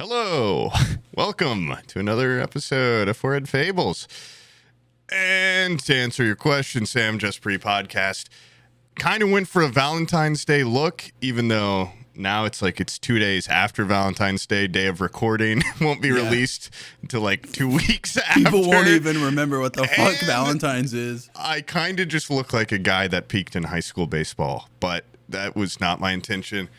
Hello, welcome to another episode of Forehead Fables. And to answer your question, Sam, just pre-podcast, kind of went for a Valentine's Day look, even though now it's 2 days after Valentine's Day, day of recording. Won't be released until 2 weeks after. People won't even remember what the fuck Valentine's is. I kind of just look like a guy that peaked in high school baseball, but that was not my intention.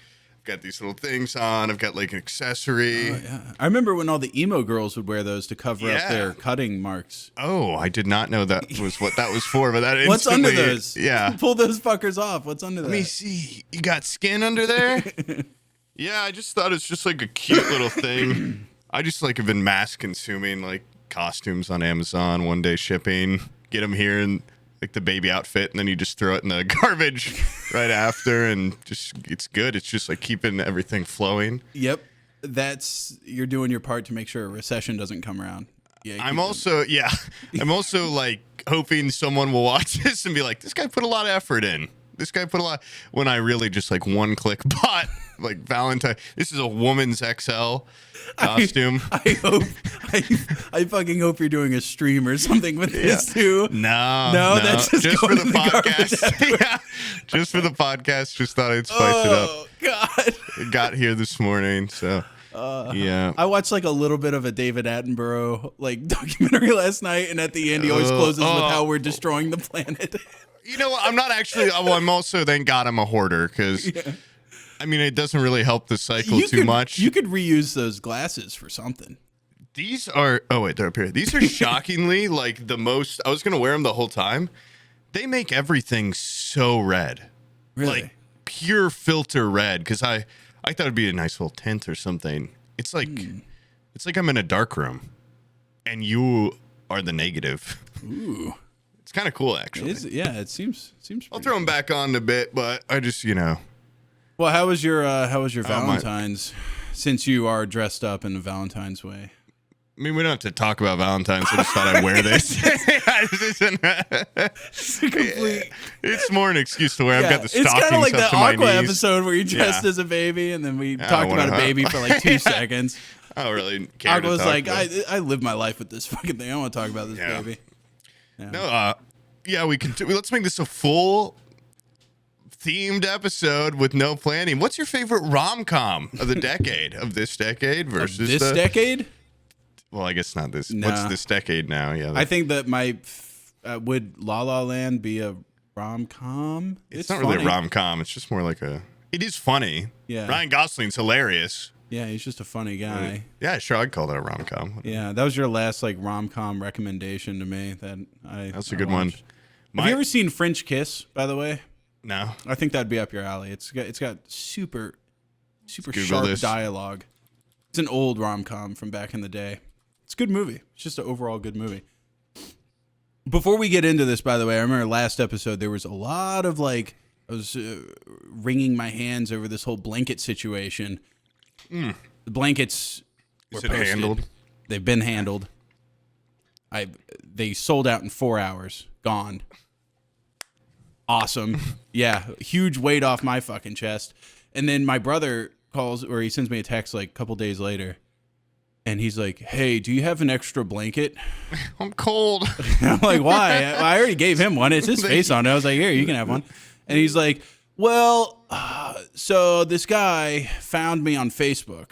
Got these little things on. I've got an accessory. Oh, yeah. I remember when all the emo girls would wear those to cover up their cutting marks. Oh, I did not know that was what that was for, but that What's under those? Yeah. Pull those fuckers off. What's under that? Let me see. You got skin under there? Yeah, I just thought it's just a cute little thing. I just have been mass consuming costumes on Amazon, 1-day shipping. Get them here and the baby outfit, and then you just throw it in the garbage right after, and just it's good. It's just keeping everything flowing. Yep, you're doing your part to make sure a recession doesn't come around. Yeah, I'm also hoping someone will watch this and be like, this guy put a lot of effort in. This guy put a lot. When I really just one click bought Valentine. This is a woman's XL costume. I fucking hope you're doing a stream or something with this too. No, that's just for the podcast. Yeah, just for the podcast. Just thought I'd spice it up. Oh God! It got here this morning, so yeah. I watched a little bit of a David Attenborough documentary last night, and at the end he always closes with how we're destroying the planet. You know what? I'm not actually. I'm also, thank God, I'm a hoarder because. Yeah. I mean, it doesn't really help the cycle too much. You could reuse those glasses for something. These are, oh wait, they're up here. These are shockingly the most, I was going to wear them the whole time. They make everything so red. Really? Pure filter red. Because I thought it'd be a nice little tint or something. It's it's I'm in a dark room and you are the negative. Ooh. It's kind of cool, actually. It seems I'll throw them back on a bit, but I just, Well, how was your Valentine's? Since you are dressed up in a Valentine's way. I mean, we don't have to talk about Valentine's. I just thought I'd wear this. It's more an excuse to wear. I've got the stockings it's kind of up the to my Aqua knees. Episode where you dressed as a baby, and then we talked about a baby for 2 seconds. I don't really care. Aqua was I live my life with this fucking thing. I want to talk about this baby. Yeah. No, we can. Let's make this a full themed episode with no planning. What's your favorite rom-com of the decade, of this decade versus this decade? Well, I guess not this. No. What's this decade now? Yeah, I think that would La La Land be a rom-com? It's not funny. Really a rom-com. It's just more it is funny. Yeah. Ryan Gosling's hilarious. Yeah, he's just a funny guy. Yeah, sure, I'd call that a rom-com. Yeah, that was your last rom-com recommendation to me. That's a good one. Have you ever seen French Kiss, by the way? No. I think that'd be up your alley. It's got super sharp dialogue. It's an old rom-com from back in the day. It's a good movie. It's just an overall good movie. Before we get into this, by the way, I remember last episode there was a lot of I was wringing my hands over this whole blanket situation. The blankets were posted. Handled? They've been handled. They sold out in 4 hours. Gone. Awesome. Yeah, huge weight off my fucking chest. And then my brother calls, or he sends me a text a couple days later, and he's like, "Hey, do you have an extra blanket?" I'm cold. I'm like, "Why?" I already gave him one. It's his face on it. I was like, "Here, you can have one." And he's like, "Well, so this guy found me on Facebook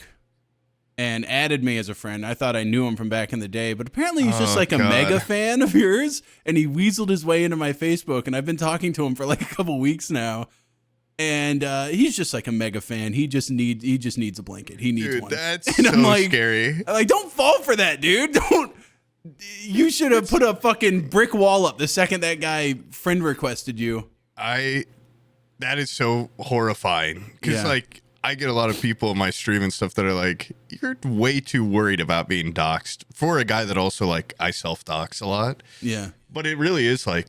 and added me as a friend. I thought I knew him from back in the day, but apparently he's just a mega fan of yours, and he weaseled his way into my Facebook, and I've been talking to him for a couple weeks now, and he's just a mega fan. He just needs a blanket. He needs one." That's and so I'm scary. I'm like, don't fall for that, dude. Don't. You should have put a fucking brick wall up the second that guy friend requested you. That is so horrifying because I get a lot of people in my stream and stuff that are like, you're way too worried about being doxxed for a guy that also I self-dox a lot. Yeah. But it really is how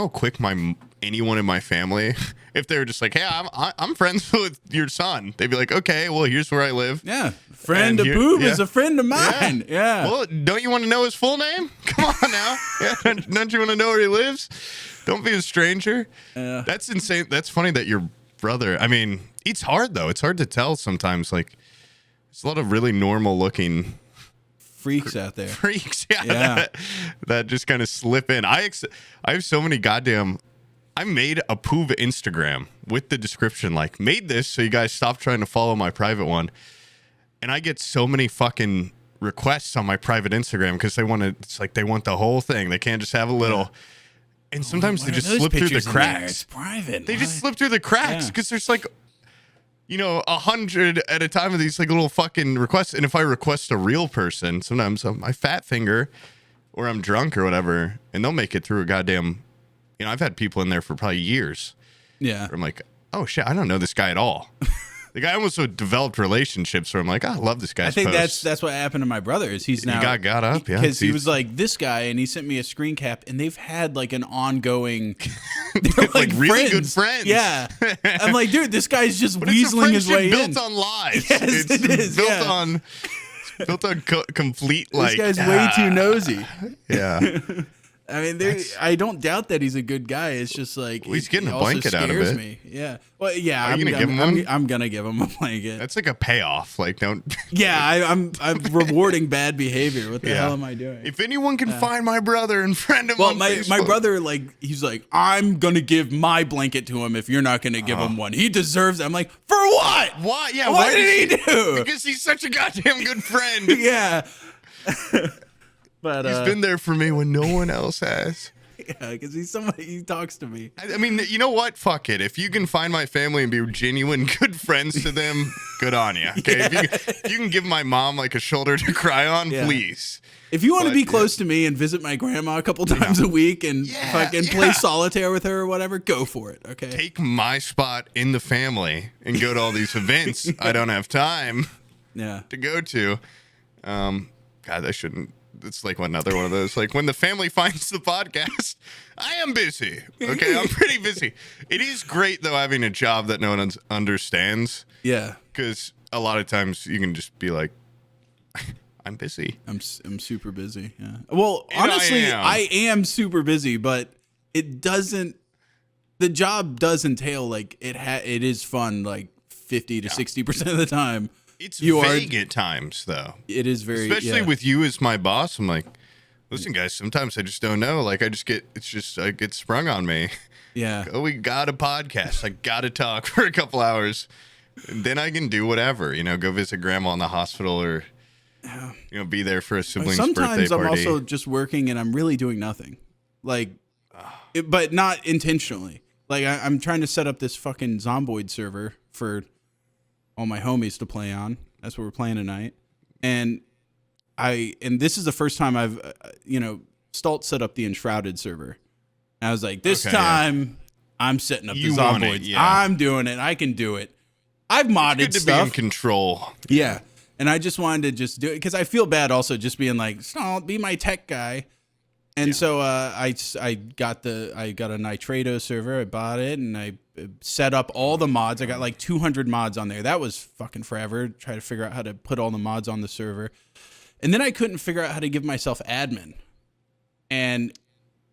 quick anyone in my family, if they were just hey, I'm friends with your son, they'd be like, okay, well, here's where I live. Yeah. Friend of Boob is a friend of mine. Yeah. Well, don't you want to know his full name? Come on now. Yeah. Don't you want to know where he lives? Don't be a stranger. That's insane. That's funny that your brother, I mean, it's hard though. It's hard to tell sometimes. There's a lot of really normal looking freaks out there. Freaks, yeah. That just kind of slip in. I have so many goddamn. I made a Poov Instagram with the description like, made this so you guys stop trying to follow my private one. And I get so many fucking requests on my private Instagram because they want to. It's like they want the whole thing. They can't just have a little. Yeah. And sometimes they just slip through the cracks. It's private. They just slip through the cracks because there's like, 100 at a time of these like little fucking requests. And if I request a real person, sometimes I fat finger or I'm drunk or whatever, and they'll make it through a goddamn. I've had people in there for probably years. Yeah. I'm like, oh shit, I don't know this guy at all. The guy almost developed relationships where I'm like, I love this guy's I think posts. that's what happened to my brother. Is he's now he got up, yeah, because he was like this guy, and he sent me a screen cap, and they've had like an ongoing, they're like really good friends. Yeah, I'm like, dude, this guy's just weaseling his way built in. Built on lies. Yes, it is built on complete like. This guy's way too nosy. Yeah. I mean, I don't doubt that he's a good guy. It's just like he's getting a blanket out of it. Me. Yeah. Well, yeah. Are you gonna give him one? I'm gonna give him a blanket. That's like a payoff. Like, don't. Yeah, I'm rewarding bad behavior. What the hell am I doing? If anyone can find my brother and friend him on Facebook. My brother, like, he's like, I'm gonna give my blanket to him if you're not gonna give him one. He deserves it. I'm like, for what? What? Yeah. What did he do? Because he's such a goddamn good friend. Yeah. But he's been there for me when no one else has. Yeah, because he's somebody, he talks to me. I mean, you know what? Fuck it. If you can find my family and be genuine good friends to them, good on you. Okay, Yeah. if you can give my mom like a shoulder to cry on, please. If you want to be close to me and visit my grandma a couple times a week and fucking play solitaire with her or whatever, go for it. Okay. Take my spot in the family and go to all these events I don't have time to go to. God, I shouldn't. It's like another one of those. Like when the family finds the podcast, I am busy. Okay, I'm pretty busy. It is great though having a job that no one understands. Yeah, because a lot of times you can just be like, I'm busy. I'm super busy. Yeah. Well, honestly, I am super busy, but it doesn't. The job does entail like it is fun like 50 to 60% of the time. It's vague at times, though. It is very, especially with you as my boss. I'm like, listen, guys. Sometimes I just don't know. Like, I get sprung on me. Yeah. Oh, we got a podcast. I got to talk for a couple hours, and then I can do whatever. Go visit grandma in the hospital, or be there for a sibling's birthday party. Sometimes I'm also just working, and I'm really doing nothing, like, but not intentionally. Like, I'm trying to set up this fucking Zomboid server for all my homies to play on. That's what we're playing tonight. And this is the first time I've, Stalt set up the Enshrouded server. And I was like, this time I'm setting up the Zomboids. I'm doing it. I can do it. I've modded it's good to stuff. Be in control. Yeah. And I just wanted to just do it because I feel bad also just being like, Stalt, be my tech guy. And so I got a Nitrado server. I bought it and I set up all the mods. I got like 200 mods on there. That was fucking forever. Try to figure out how to put all the mods on the server. And then I couldn't figure out how to give myself admin. And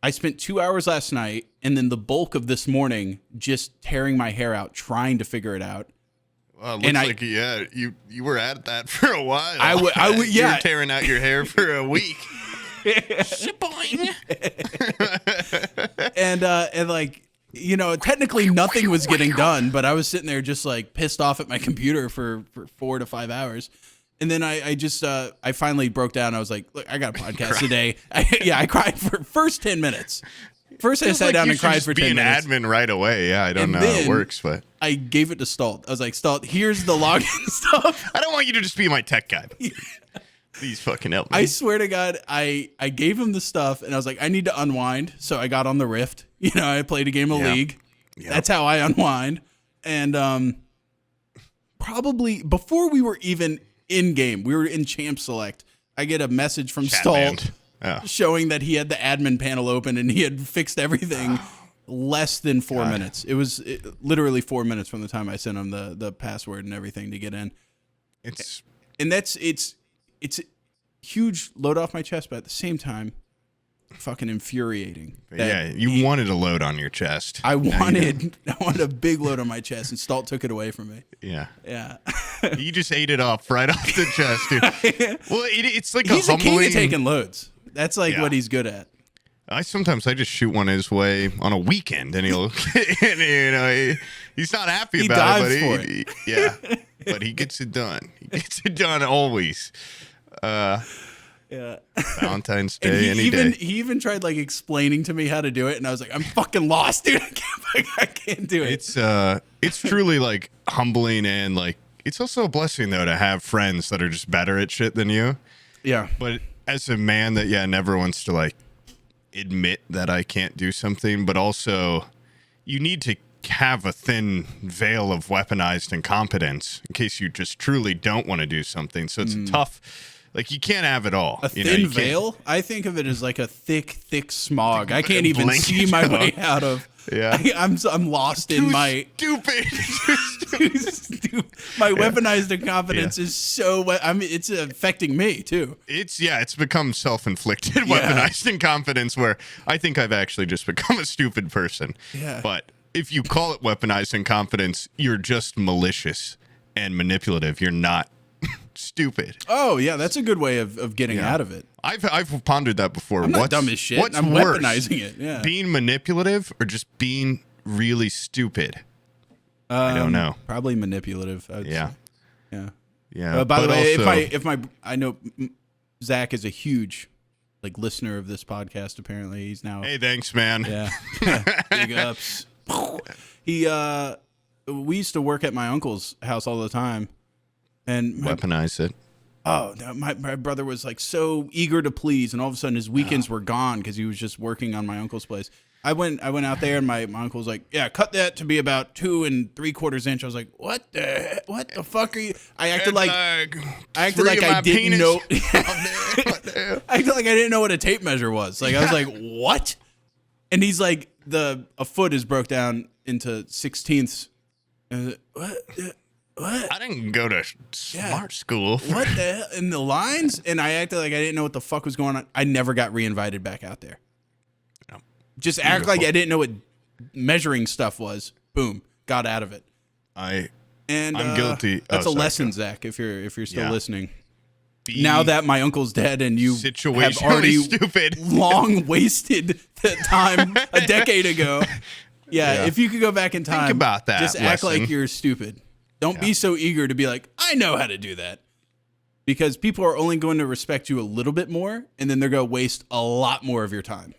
I spent 2 hours last night and then the bulk of this morning just tearing my hair out trying to figure it out. Well, it looks like you were at that for a while. You were tearing out your hair for a week. and like, technically nothing was getting done, but I was sitting there just like pissed off at my computer for 4 to 5 hours. And then I finally broke down. I was like, look, I got a podcast today. I cried for first 10 minutes. First, I sat down and cried for 10 minutes. Be an admin right away. Yeah, I don't know how it works, but I gave it to Stalt. I was like, Stalt, here's the login stuff. I don't want you to just be my tech guy. Please fucking help me. I swear to God, I gave him the stuff, and I was like, I need to unwind. So I got on the Rift. I played a game of League. Yep. That's how I unwind. And probably before we were even in game, we were in Champ Select. I get a message from Stalt showing that he had the admin panel open and he had fixed everything less than 4 minutes. It was literally 4 minutes from the time I sent him the password and everything to get in. It's huge load off my chest, but at the same time, fucking infuriating. You wanted a load on your chest. I wanted a big load on my chest, and Stalt took it away from me. Yeah. Yeah. You just ate it up right off the chest, dude. Well, it's like he's a humbling. a king of taking loads. That's like what he's good at. I just shoot one his way on a weekend, and he'll, he's not happy about it, but yeah, but he gets it done. He gets it done always. Yeah. Valentine's Day, any day. He even tried like explaining to me how to do it, and I was like, I'm fucking lost, dude. I can't do it. It's truly like humbling, and like it's also a blessing though to have friends that are just better at shit than you. Yeah. But as a man that never wants to like admit that I can't do something, but also you need to have a thin veil of weaponized incompetence in case you just truly don't want to do something. So it's tough. Like, you can't have it all. A thin veil? I think of it as like a thick smog. I can't even see my way out of. Yeah. I'm lost in my... Stupid. My weaponized incompetence is so... it's affecting me, too. It's become self-inflicted weaponized incompetence where I think I've actually just become a stupid person. Yeah. But if you call it weaponized incompetence, you're just malicious and manipulative. You're not stupid. Oh yeah, that's a good way of getting out of it. I've pondered that before. I'm not dumb as shit. I'm worse, weaponizing it. Yeah, being manipulative or just being really stupid. I don't know. Probably manipulative. Yeah. Say. Yeah. By the way, if I know Zach is a huge listener of this podcast. Apparently, he's now. Hey, thanks, man. Yeah. Big ups. We used to work at my uncle's house all the time. And weaponize it. Oh, no, my brother was so eager to please, and all of a sudden his weekends were gone because he was just working on my uncle's place. I went out there, and my uncle was like, "Yeah, cut that to be about 2 3/4 inch." I was like, "What the fuck are you?" I acted like I didn't know. I acted like I didn't know what a tape measure was. I was like, "What?" And he's like, "A foot is broke down into 16ths." What? What? I didn't go to smart school. What the hell? In the lines? And I acted like I didn't know what the fuck was going on. I never got reinvited back out there. No. Just act like I didn't know what measuring stuff was. Boom. Got out of it. I'm guilty. That's a lesson, Zach, if you're still listening. Now that my uncle's dead and you have already long wasted the time a decade ago. Yeah, if you could go back in time. Think about that. Just act like you're stupid. Don't be so eager to be like, I know how to do that. Because people are only going to respect you a little bit more, and then they're going to waste a lot more of your time.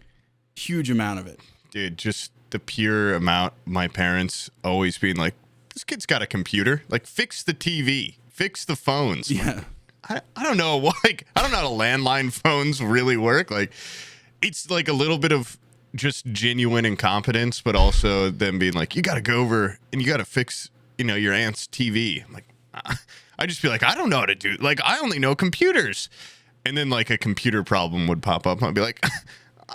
Huge amount of it. Dude, just the pure amount, my parents always being like, this kid's got a computer. Fix the TV. Fix the phones. Yeah. I don't know. I don't know how landline phones really work. It's a little bit of just genuine incompetence, but also them being like, you got to go over and you got to fix your aunt's TV. I'm like, I just be like, I don't know how to do. I only know computers. And then a computer problem would pop up. And I'd be like,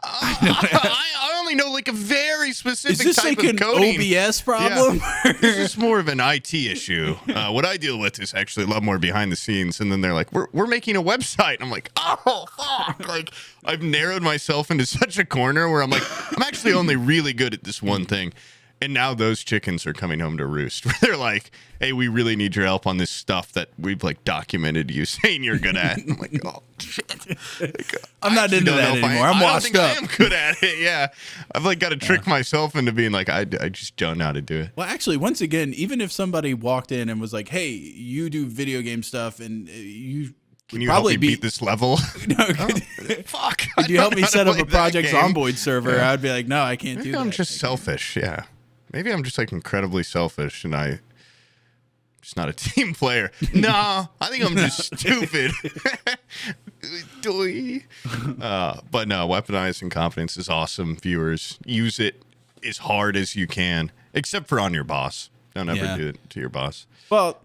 I only know a very specific type of coding. Is this an OBS problem? Yeah. This is more of an IT issue. What I deal with is actually a lot more behind the scenes. And then they're like, we're making a website. And I'm like, oh, fuck. I've narrowed myself into such a corner where I'm I'm actually only really good at this one thing. And now those chickens are coming home to roost. Where they're like, hey, we really need your help on this stuff that we've documented you saying you're good at. And I'm like, oh, shit. I'm not into that anymore. I'm washed up. I am good at it, yeah. I've got to trick myself into being I just don't know how to do it. Well, actually, once again, even if somebody walked in and was like, hey, you do video game stuff and you... Can you help me beat this level? No, fuck. Could you help me set up a Project Zomboid server? Yeah. I'd be like, no, I can't do that. I'm just selfish, yeah. Maybe I'm just incredibly selfish and I'm just not a team player. No, I think I'm just stupid. But no, weaponized incompetence is awesome, viewers. Use it as hard as you can, except for on your boss. Don't ever do it to your boss. Well,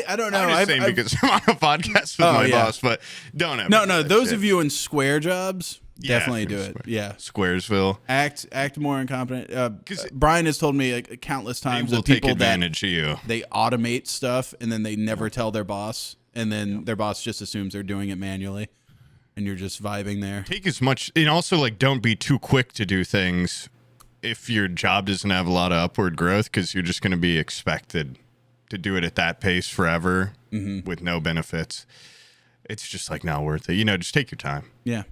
I don't know. I'm just saying because I'm on a podcast with my boss, but don't ever. No. Those of you in square jobs, definitely do it. Yeah, Squaresville. Act more incompetent. Brian has told me countless times that people take advantage of you. They automate stuff and then they never tell their boss, and then their boss just assumes they're doing it manually, and you're just vibing there. Take as much, and also don't be too quick to do things. if your job doesn't have a lot of upward growth because you're just going to be expected to do it at that pace forever with no benefits. It's just like not worth it. Just take your time. Yeah.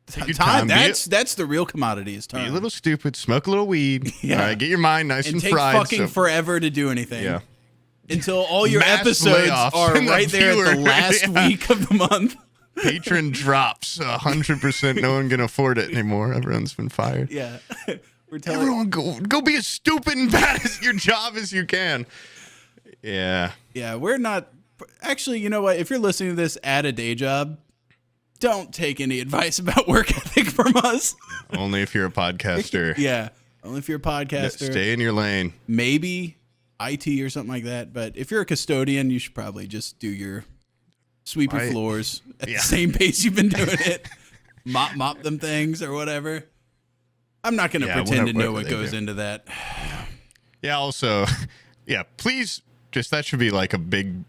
Take your Time. time. That's the real commodity is time. Be a little stupid. Smoke a little weed. Yeah. All right, get your mind nice and take fried. fucking forever to do anything. Yeah. Until all your Mass episodes layoffs are in the right there at the viewer. last week of the month. Patron drops 100%. No one can afford it anymore. Everyone's been fired. Yeah. We're telling Everyone go be as stupid and bad as your job as you can. Yeah. Yeah, we're not. Actually, you know what? If you're listening to this at a day job, don't take any advice about work ethic from us. Only if you're a podcaster. Yeah, only if you're a podcaster. Stay in your lane. Maybe IT or something like that. But if you're a custodian, you should probably just do your sweep your floors at the same pace you've been doing it. Mop them things or whatever. I'm not going to pretend to know what goes into that. Yeah, also, please, that should be like a big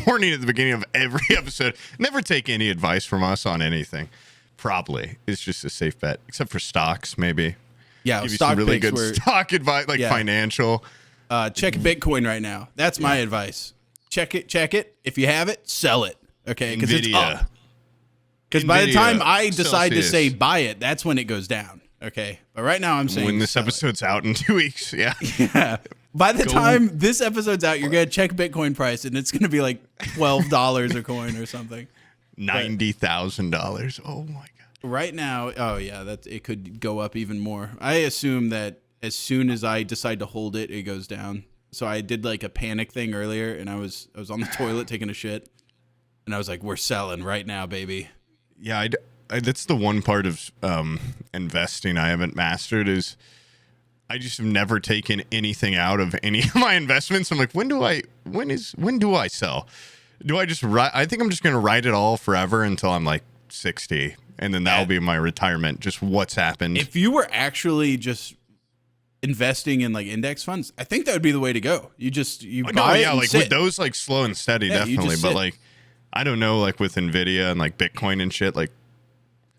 warning at the beginning of every episode. Never take any advice from us on anything. Probably. It's just a safe bet. Except for stocks, maybe. Yeah, give you stock some really good stock advice, like financial. Check Bitcoin right now. That's my advice. Check it. If you have it, sell it. Okay, because it's up. Because by the time I decide to say buy it, that's when it goes down. Okay, but right now I'm saying when this episode's out in 2 weeks. Yeah. By the time this episode's out, you're gonna check Bitcoin price, and it's gonna be like $12 a coin or something. $90,000. Oh my god! Right now, it could go up even more. I assume that as soon as I decide to hold it, it goes down. So I did like a panic thing earlier, and I was on the toilet taking a shit, and I was like, "We're selling right now, baby." Yeah, that's the one part of investing I haven't mastered is I just have never taken anything out of any of my investments. I'm like, when do I sell? Do I just I think I'm just going to write it all forever until I'm like 60, and then that'll be my retirement. Just what's happened. If you were actually just investing in like index funds, I think that would be the way to go. You buy it and like sit. with those like slow and steady, definitely. But like, I don't know, like with Nvidia and like Bitcoin and shit, like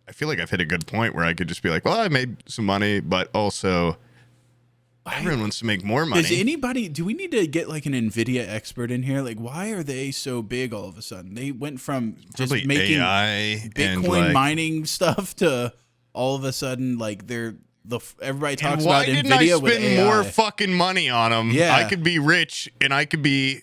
I feel like I've hit a good point where I could just be like, well, I made some money, but also everyone wants to make more money. Do we need to get like an Nvidia expert in here? Like, why are they so big all of a sudden? They went from just probably making AI Bitcoin mining stuff to all of a sudden like everybody talks about Nvidia with AI. Why didn't I spend more fucking money on them? Yeah. I could be rich and I could be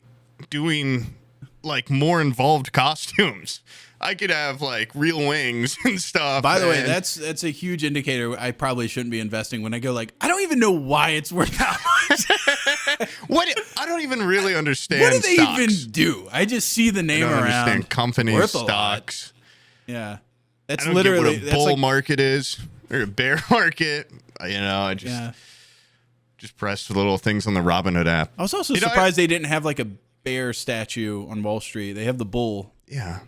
doing like more involved costumes. I could have like real wings and stuff. By the way, that's a huge indicator. I probably shouldn't be investing when I go like, I don't even know why it's worth that much. I don't even really understand. What do they stocks. even do? I just see the name I don't around. understand companies, stocks. Yeah, that's I don't literally get what a bull market is or a bear market. I just pressed the little things on the Robinhood app. I was also surprised they didn't have like a bear statue on Wall Street. They have the bull. Yeah.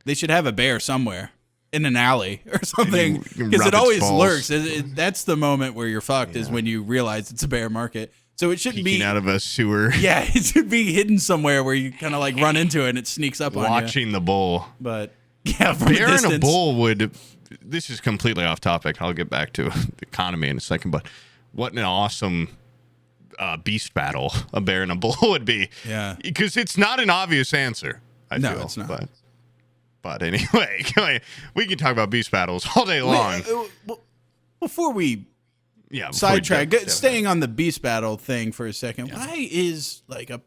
They should have a bear somewhere in an alley or something because it always lurks. That's the moment where you're fucked is when you realize it's a bear market. So it shouldn't be out of a sewer. Yeah, it should be hidden somewhere where you kind of like run into it and it sneaks up on you. Watching the bull. But yeah, from bear a distance. and a bull would. This is completely off topic. I'll get back to the economy in a second. But what an awesome beast battle a bear and a bull would be. Yeah, because it's not an obvious answer. I feel, it's not. But anyway, we can talk about beast battles all day long. Before we sidetrack, staying on the beast battle thing for a second, why is like a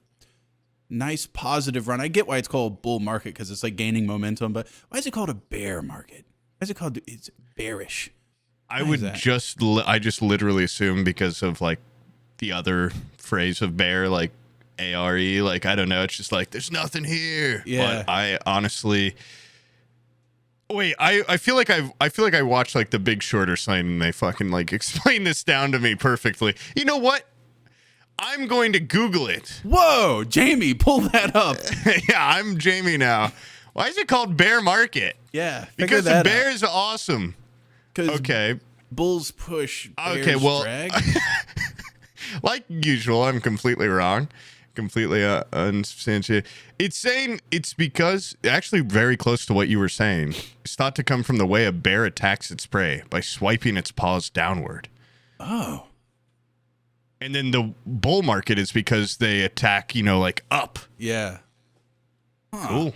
nice positive run? I get why it's called bull market because it's like gaining momentum, but why is it called a bear market? Why is it called? It's bearish. I just literally assume because of like the other phrase of bear, like ARE, like I don't know. It's just like there's nothing here. Yeah. But I honestly. Wait, I feel like I watched like The Big Short or something and they fucking like explain this down to me perfectly. You know what? I'm going to Google it. Whoa, Jamie, pull that up. Yeah, I'm Jamie now. Why is it called bear market? Yeah, because the bear is awesome. Okay. Bulls push, bears drag. Like usual, I'm completely wrong. Completely unsubstantiated. It's saying it's because actually very close to what you were saying. It's thought to come from the way a bear attacks its prey by swiping its paws downward. Oh. And then the bull market is because they attack, like up. Yeah. Huh. Cool.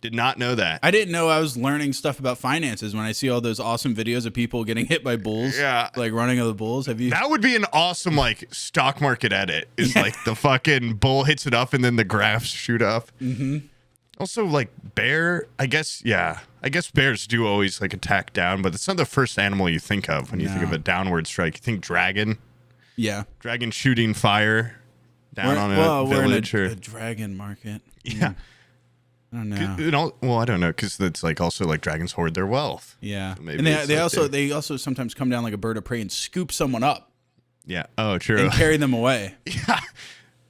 Did not know that. I didn't know I was learning stuff about finances when I see all those awesome videos of people getting hit by bulls. Yeah. Like running of the bulls. Have you? That would be an awesome, stock market edit. Is the fucking bull hits it up and then the graphs shoot up. Mm-hmm. Also, bear, I guess bears do always, attack down, but it's not the first animal you think of when you think of a downward strike. You think dragon. Yeah. Dragon shooting fire down on a village. We're in a dragon market. Yeah. I don't know. I don't know, because it's also dragons hoard their wealth. Yeah. So maybe and they also sometimes come down like a bird of prey and scoop someone up. Yeah. Oh, true. And carry them away. Yeah.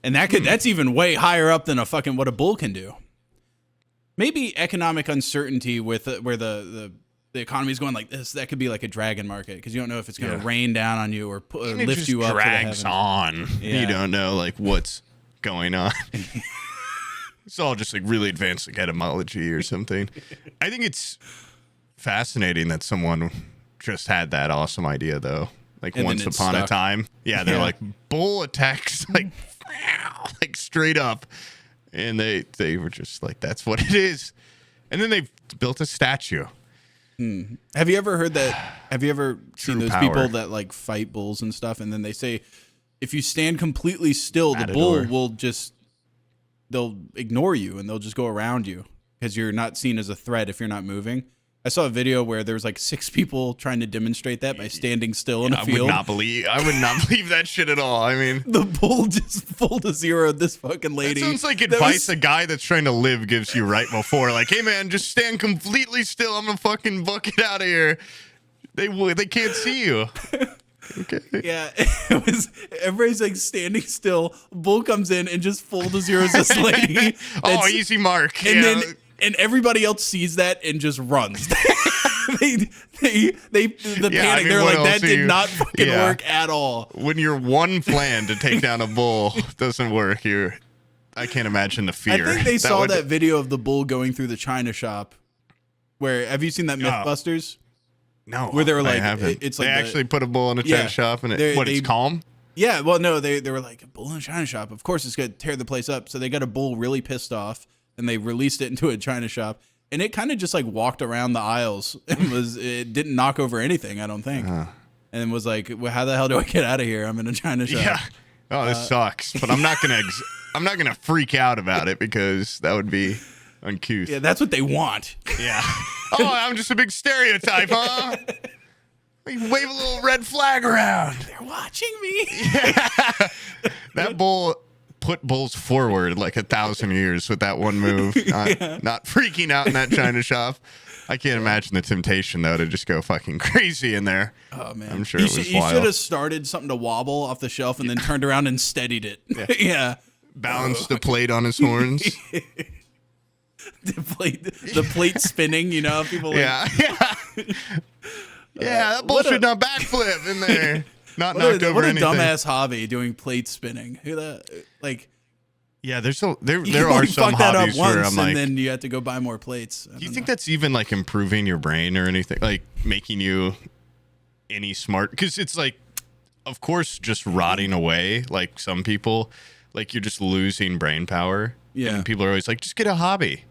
And that's even way higher up than what a bull can do. Maybe economic uncertainty with where the economy is going like this, that could be like a dragon market, because you don't know if it's going to rain down on you or lift you up. It drags on. Yeah. You don't know what's going on. It's all just really advanced etymology or something. I think it's fascinating that someone just had that awesome idea though. And once upon a time. Yeah, they're bull attacks straight up. And they were just that's what it is. And then they built a statue. Have you ever heard that? Have you ever seen those power. people that fight bulls and stuff? And then they say, if you stand completely still, the bull will they'll ignore you and they'll just go around you because you're not seen as a threat if you're not moving. I saw a video where there was 6 people trying to demonstrate that by standing still in a field. I would not believe that shit at all. I mean, the bull just full to zero this fucking lady. That sounds like advice a guy that's trying to live gives you right before. Hey man, just stand completely still. I'm gonna fucking book it out of here. They can't see you. Okay. Yeah, everybody's standing still. Bull comes in and just full to zeros this lady. Easy mark. And everybody else sees that and just runs. The panic. They're that did not fucking work at all. When your one plan to take down a bull doesn't work, I can't imagine the fear. I think they saw that video of the bull going through the China shop. Have you seen that Mythbusters? No, where they were I haven't. It's they actually put a bull in a China shop and it's calm? Yeah, well, no, they were a bull in a China shop. Of course, it's gonna tear the place up. So they got a bull really pissed off. And they released it into a China shop, and it kind of just walked around the aisles and it didn't knock over anything, I don't think. And was well, how the hell do I get out of here? I'm in a China shop. Yeah. Oh, this sucks. But I'm not gonna freak out about it because that would be uncouth. Yeah, that's what they want. Yeah. Oh, I'm just a big stereotype, huh? Wave a little red flag around. They're watching me. Yeah. That bull put bulls forward 1,000 years with that one move. Not freaking out in that China shop. I can't imagine the temptation though to just go fucking crazy in there. Oh man, I'm sure it was wild. You should have started something to wobble off the shelf and then turned around and steadied it. Yeah. Balanced the plate on his horns. the plate spinning. People. Yeah. That bull should not backflip in there. Not knocked over anything. What a dumbass hobby, doing plate spinning. Yeah, there are some hobbies where I'm and then you have to go buy more plates. Do you think that's even improving your brain or anything? Making you any smart? Because it's of course, just rotting away. Some people, you're just losing brain power. Yeah. And people are always just get a hobby.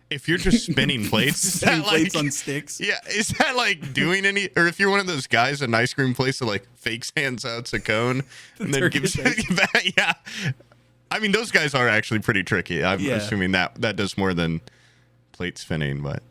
If you're just spinning plates, is that plates on sticks? Yeah, is that doing any? Or if you're one of those guys at an ice cream place that fakes hands out a cone and then gives it back? Yeah, I mean those guys are actually pretty tricky. I'm assuming that does more than plate spinning, but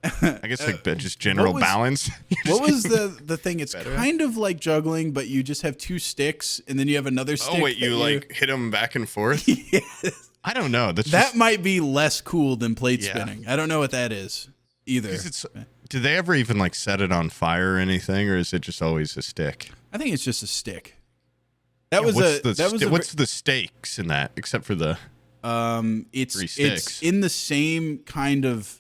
I guess just general balance. What was the thing? It's kind of like juggling, but you just have 2 sticks and then you have another stick. Oh wait, you hit them back and forth? Yes. I don't know. That might be less cool than plate spinning. I don't know what that is either. Do they ever even set it on fire or anything, or is it just always a stick? I think it's just a stick. What's the stakes in that, except for the it's in the same kind of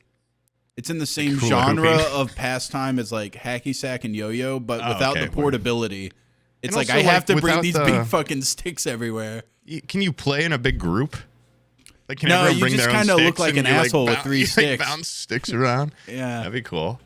it's in the same genre of pastime as hacky sack and yo-yo, but without the portability. It's I have to bring these big fucking sticks everywhere. Can you play in a big group? Can no, everyone you just kind of look like an asshole with 3 sticks. Bounce sticks around. Yeah, that'd be cool.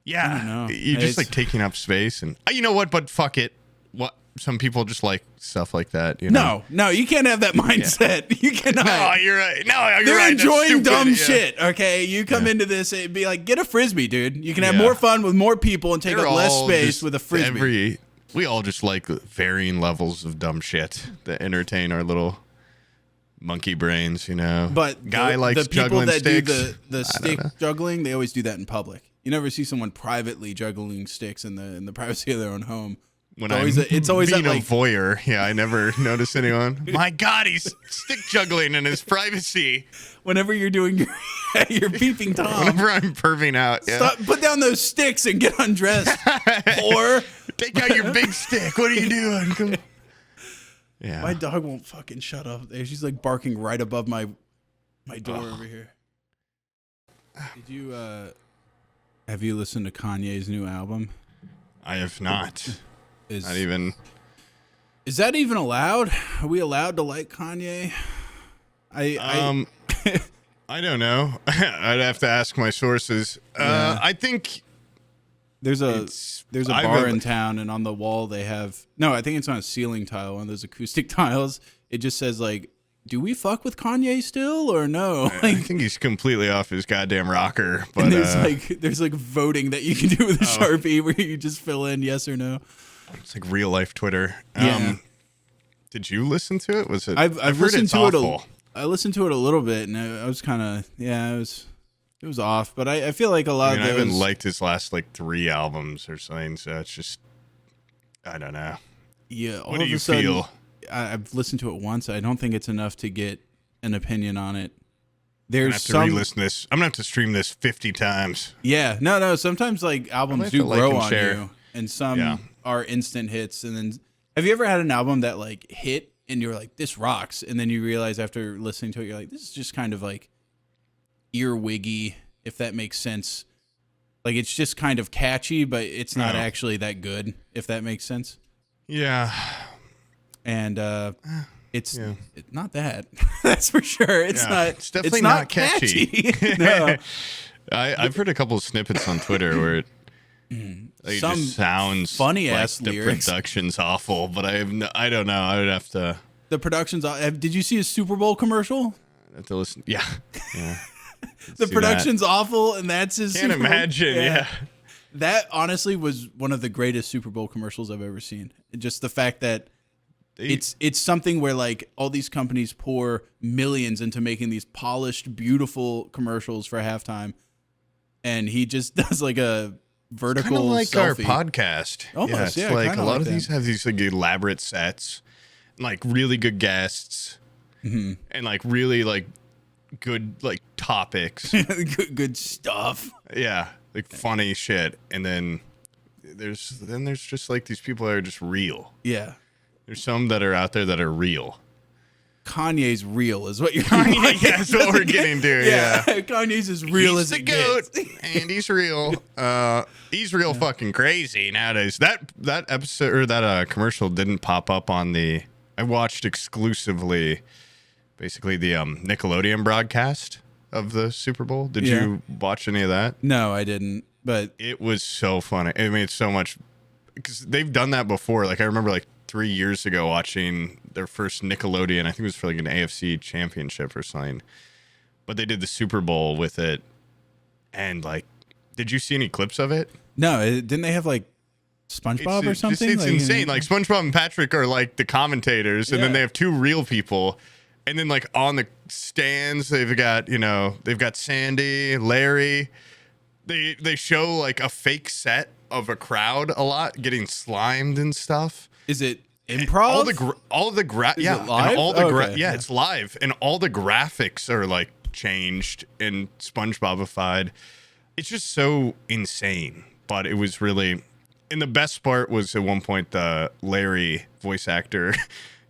Yeah, I don't know. You're just like taking up space, and you know what? But fuck it. What some people just like stuff like that. You know? No, you can't have that mindset. You cannot. No, you're right. No, you're They're right. That's enjoying stupid. dumb Yeah. shit. Okay, you come into this and be like, get a frisbee, dude. You can have Yeah. more fun with more people and take They're up less all space just with a frisbee. We all just like varying levels of dumb shit that entertain our little monkey brains, you know. But guy the likes people juggling that sticks. do the I stick don't know. juggling, they always do that in public. You never see someone privately juggling sticks in the privacy of their own home. When It's always being that, a like, voyeur, yeah, I never notice anyone. My God, he's stick juggling in his privacy. whenever you're doing your peeping Tom. Whenever I'm perving out, yeah. Stop, put down those sticks and get undressed. Or Take out your big stick. What are you doing? Come- Yeah. my dog won't fucking shut up. She's like barking right above my door over here. Did you have you listened to Kanye's new album? I have not. Is Not even. Is that even allowed? Are we allowed to like Kanye? I don't know. I'd have to ask my sources. Yeah. I think there's a I've bar ever- in town, and on the wall they have I think it's on a ceiling tile, one of those acoustic tiles. It just says like, "Do we fuck with Kanye still or no?" I think he's completely off his goddamn rocker. But And there's like voting that you can do with a Sharpie where you just fill in yes or no. it's like real life Twitter. Yeah. Did you listen to it? Was it? I've heard listened it's to awful. I listened to it a little bit, and I was kind of it was off. But I feel like a lot I of those. haven't liked his last like 3 albums or something. So it's just, I don't know. Yeah. All What do of you a sudden, feel? I've listened to it once. I don't think it's enough to get an opinion on it. I'm There's gonna have to some. re-listen this. I'm gonna have to stream this 50 times. Yeah. No. Sometimes like albums have do to like grow and on share. you, and some Yeah. are instant hits. And then, have you ever had an album that like hit and you're like, this rocks, and then you realize after listening to it, you're like, this is just kind of like earwiggy, if that makes sense. Like it's just kind of catchy, but it's not Oh. actually that good, if that makes sense. Yeah. And it's Yeah. not that. That's for sure. It's Yeah. not. It's definitely not not catchy. No. I've heard a couple of snippets on Twitter where it Some just sounds funny like ass the lyrics. production's awful, but I don't know. I would have to The production's. Did you see a Super Bowl commercial? listen. Yeah. Yeah. The See production's awful, and that's his. Can't Super Bowl- imagine. Yeah. That honestly was one of the greatest Super Bowl commercials I've ever seen. Just the fact that it's something where like all these companies pour millions into making these polished, beautiful commercials for halftime, and he just does like a vertical kind of like our selfie. podcast. Almost, it's yeah, like kinda a lot like of that. these have these like elaborate sets, like really good guests, Mm-hmm. and like really like good like topics. good stuff. Yeah, like funny shit, and then there's just like these people that are just real. Yeah. There's some that are out there that are real. Kanye's real is what you're Yeah, that's what we're getting to. Yeah. Kanye's as real He's as the it goat, gets. and he's real. He's real fucking crazy nowadays. That episode or that commercial didn't pop up on the. I watched exclusively, basically the Nickelodeon broadcast of the Super Bowl. Did Yeah. you watch any of that? No, I didn't. But It was so funny. It made so much because they've done that before. Like I remember like 3 years ago watching their first Nickelodeon. I think it was for like an AFC championship or something. But they did the Super Bowl with it. And like, did you see any clips of it? no, didn't they have like SpongeBob or something? It's insane. Like SpongeBob and Patrick are like the commentators, and then Yeah. they have 2 real people. And then like on the stands, they've got Sandy, Larry. They show like a fake set of a crowd a lot getting slimed and stuff. Is it improv? All the yeah, it live? and all the Okay. yeah, it's live, and all the graphics are like changed and SpongeBobified. It's just so insane, but it was really. And the best part was at one point the Larry voice actor,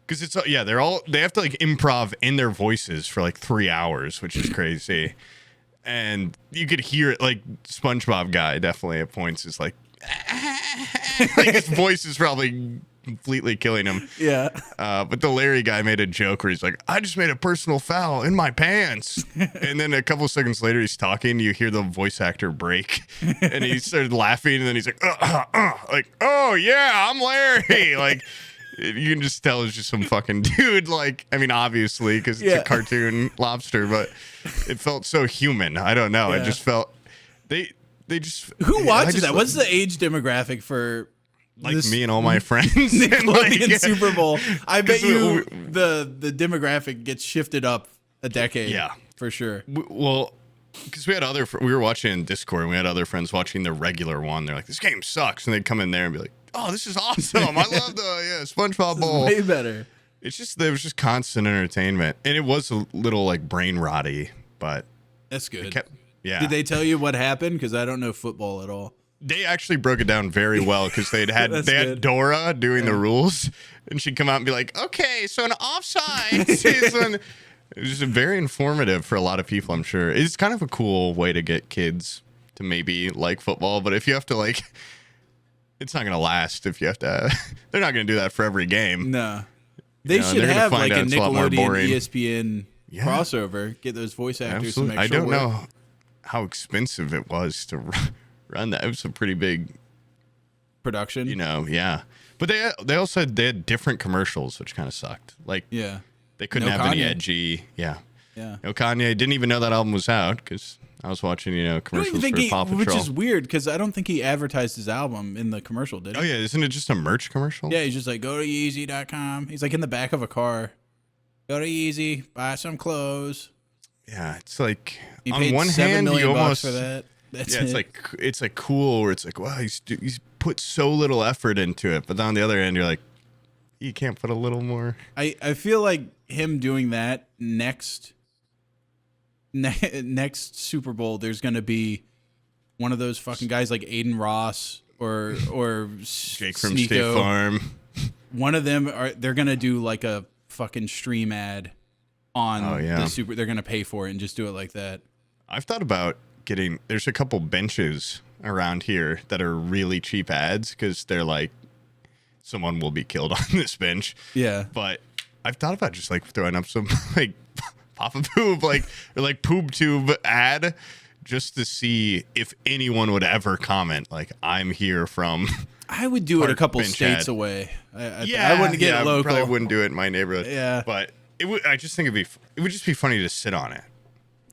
because they have to like improv in their voices for like 3 hours, which is crazy. And you could hear it, like SpongeBob guy definitely at points is like, like his voice is probably completely killing him. Yeah. But the Larry guy made a joke where he's like, I just made a personal foul in my pants. And then a couple of seconds later, he's talking. You hear the voice actor break. And he started laughing. And then he's like, like, oh, yeah, I'm Larry. Like, you can just tell it's just some fucking dude. Like, I mean, obviously, because it's a cartoon lobster. But it felt so human. I don't know. Yeah. It just felt... They just... Who watches that? What's the age demographic for... Like me and all my friends. Nickelodeon Super Bowl. I bet you the demographic gets shifted up a decade. Yeah. For sure. Well, because we were watching in Discord and we had other friends watching the regular one. They're like, this game sucks. And they'd come in there and be like, oh, this is awesome. I love the SpongeBob Bowl. Way better. It's just, there was just constant entertainment. And it was a little like brain rotty, but. That's good. Yeah. Did they tell you what happened? Because I don't know football at all. They actually broke it down very well because they had good. Dora doing the rules, and she'd come out and be like, "Okay, so an offside is when." It was just very informative for a lot of people, I'm sure. It's kind of a cool way to get kids to maybe like football, but if you have to like, it's not gonna last. If you have to, they're not gonna do that for every game. No, they should have like a Nickelodeon ESPN crossover. Get those voice actors. Absolutely. To make I don't know how expensive it was to run that. It was a pretty big production. Yeah. But they also they had different commercials, which kind of sucked. Like, they couldn't have any edgy. Yeah. No Kanye. Didn't even know that album was out because I was watching, commercials for Paw Patrol. Which is weird because I don't think he advertised his album in the commercial, did he? Oh, yeah. Isn't it just a merch commercial? Yeah. He's just like, go to Yeezy.com. He's like in the back of a car. Go to Yeezy, buy some clothes. Yeah. It's like, he on paid one $7 hand, million you almost. For that. It's like cool where it's like, wow, he's put so little effort into it. But then on the other end, you're like, you can't put a little more. I feel like him doing that next Super Bowl, there's going to be one of those fucking guys like Aiden Ross or Jake from Sneeko. State Farm. One of them they're going to do like a fucking stream ad on the Super. They're going to pay for it and just do it like that. I've thought about there's a couple benches around here that are really cheap ads because they're like, someone will be killed on this bench. Yeah. But I've thought about just like throwing up some like Papa Poop, or like Poop Tube ad just to see if anyone would ever comment like, I'm here from. I would do it a couple states away. I wouldn't get local. Probably wouldn't do it in my neighborhood. Yeah. But I just think it would just be funny to sit on it.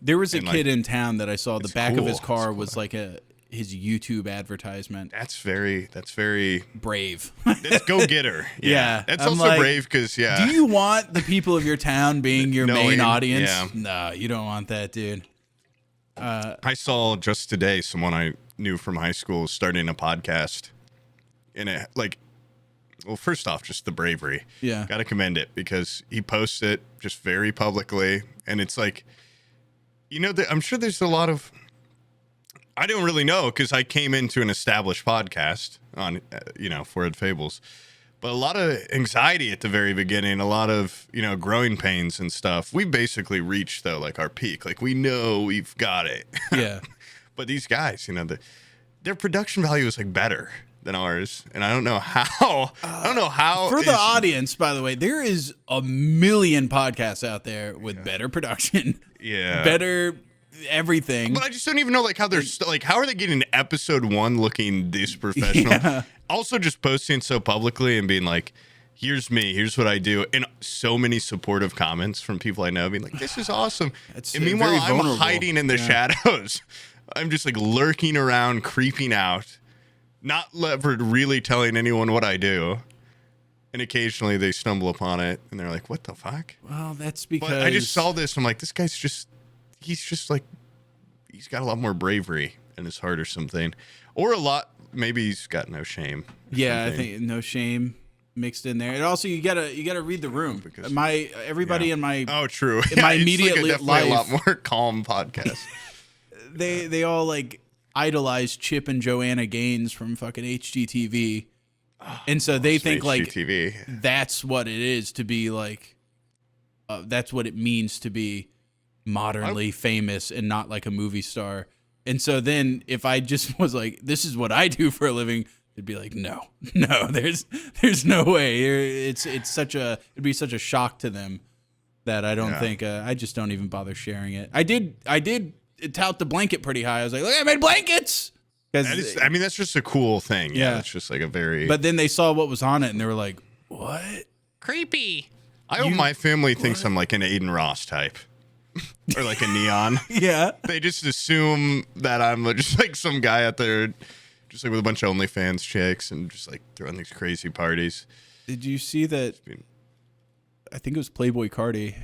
There was a kid in town that I saw. The back of his car was like his YouTube advertisement. That's very brave. That's go getter. Yeah. That's also like, brave because do you want the people of your town being your main audience? Yeah. No, you don't want that, dude. I saw just today someone I knew from high school starting a podcast, and it well, first off, just the bravery. Yeah, got to commend it because he posts it just very publicly, and it's like. I'm sure there's a lot of. I don't really know because I came into an established podcast on, Ford Fables, but a lot of anxiety at the very beginning, a lot of, growing pains and stuff. We basically reached though, like our peak. Like we know we've got it. Yeah. But these guys, their production value is like better than ours, and I don't know how. For the audience, by the way, there is a million podcasts out there with better production, better everything. But I just don't even know how they're how are they getting episode 1 looking this professional? Yeah. Also, just posting so publicly and being like, "Here's me, here's what I do," and so many supportive comments from people I know, being like, "This is awesome." And meanwhile, I'm hiding in the shadows. I'm just like lurking around, creeping out. Not ever really telling anyone what I do. And occasionally they stumble upon it and they're like, what the fuck? Well, that's because... But I just saw this. I'm like, this guy's he's got a lot more bravery in his heart or something. Or maybe he's got no shame. Yeah, something. I think no shame mixed in there. And also you gotta read the room. Because, everybody in my... Oh, true. In my immediate life... a lot more calm podcast. They all idolize Chip and Joanna Gaines from fucking HGTV. And so they think HGTV. That's what it is to be that's what it means to be modernly famous and not like a movie star. And so then if I just was like, this is what I do for a living, It'd be like, no, there's no way. It'd be such a shock to them that I don't think I just don't even bother sharing it. I did tout the blanket pretty high. I was like, look, I made blankets. That's just a cool thing. Yeah, it's just like a very. But then they saw what was on it and they were like, what? Creepy. I hope my family thinks I'm like an Aiden Ross type. Or like a Neon. Yeah. They just assume that I'm just like some guy out there, just like with a bunch of OnlyFans chicks and just like throwing these crazy parties. Did you see that? I think it was Playboi Carti.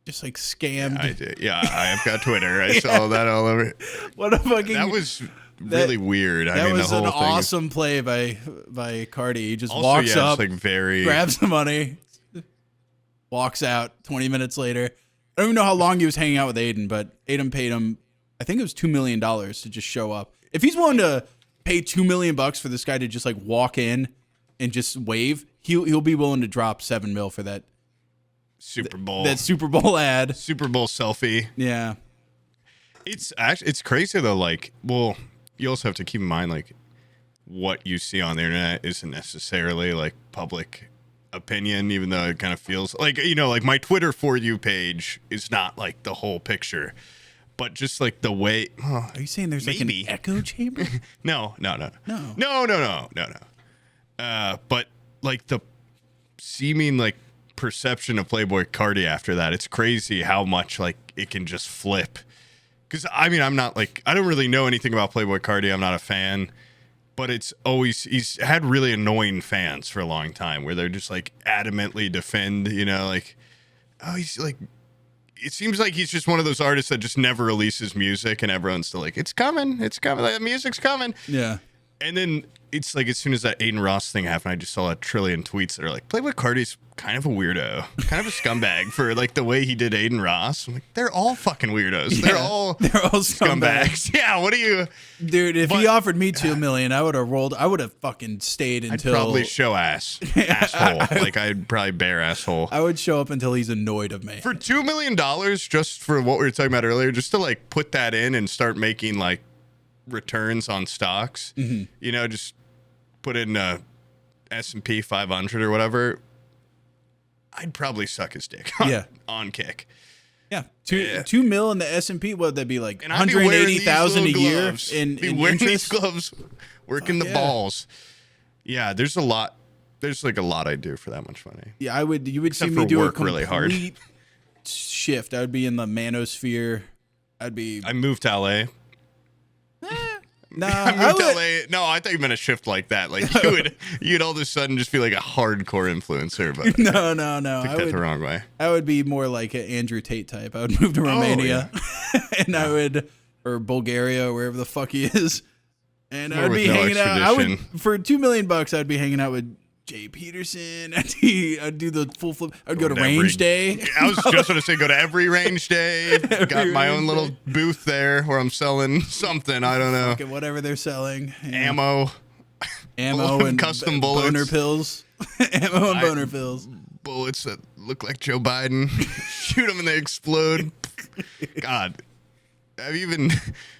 Just like scammed. Yeah, I did. Yeah, I've got Twitter. I saw that all over. What a fucking. That was really weird. That was the whole an thing awesome play by Carti. He just also, walks up, like grabs the money, walks out 20 minutes later. I don't even know how long he was hanging out with Aiden, but Aiden paid him, I think it was $2 million to just show up. If he's willing to pay $2 million for this guy to just like walk in and just wave, he'll be willing to drop $7 million for that Super Bowl. That Super Bowl ad. Super Bowl selfie. Yeah. It's crazy though. Like, well, you also have to keep in mind like what you see on the internet isn't necessarily like public opinion, even though it kind of feels like, like my Twitter For You page is not like the whole picture, but just like the way. Are you saying there's like an echo chamber? No. But like the seeming like perception of Playboi Carti after that, it's crazy how much like it can just flip. Because I'm not like, I don't really know anything about Playboi Carti. I'm not a fan. But he's had really annoying fans for a long time where they're just like adamantly defend, like, oh, he's like, it seems like he's just one of those artists that just never releases music and everyone's still like, it's coming, the music's coming. Yeah. And then it's like, as soon as that Aiden Ross thing happened, I just saw a trillion tweets that are like, Playboi Carti's kind of a weirdo, kind of a scumbag for like the way he did Aiden Ross. I'm like, they're all fucking weirdos. Yeah, they're all scumbags. Yeah, what are you? Dude, if he offered me $2 million, I would have fucking stayed until. I'd probably show asshole. Like, I'd probably bare asshole. I would show up until he's annoyed of me. For $2 million, just for what we were talking about earlier, just to like put that in and start making like returns on stocks, just put in S&P 500 or whatever, I'd probably suck his dick on kick. Yeah, $2 million in the S&P. What would that be like? 180,000 a year in wearing these gloves, working the balls. Yeah, there's a lot. There's like a lot I do for that much money. Yeah, you would see me do a complete shift. I would be in the manosphere. I moved to LA. No, I moved to LA. No, I thought you meant a shift like that. Like you'd all of a sudden just be like a hardcore influencer. But no. I took that the wrong way. I would be more like an Andrew Tate type. I would move to Romania, and or Bulgaria, wherever the fuck he is, and I'd be hanging out. For $2 million, I'd be hanging out with Jay Peterson. I'd do the full flip. I'd go to range day. I was just going to say, go to every range day. Got my own little booth there where I'm selling something. I don't know. Whatever they're selling. Ammo and custom bullets. Boner pills. Ammo and boner pills. Bullets that look like Joe Biden. Shoot them and they explode. God.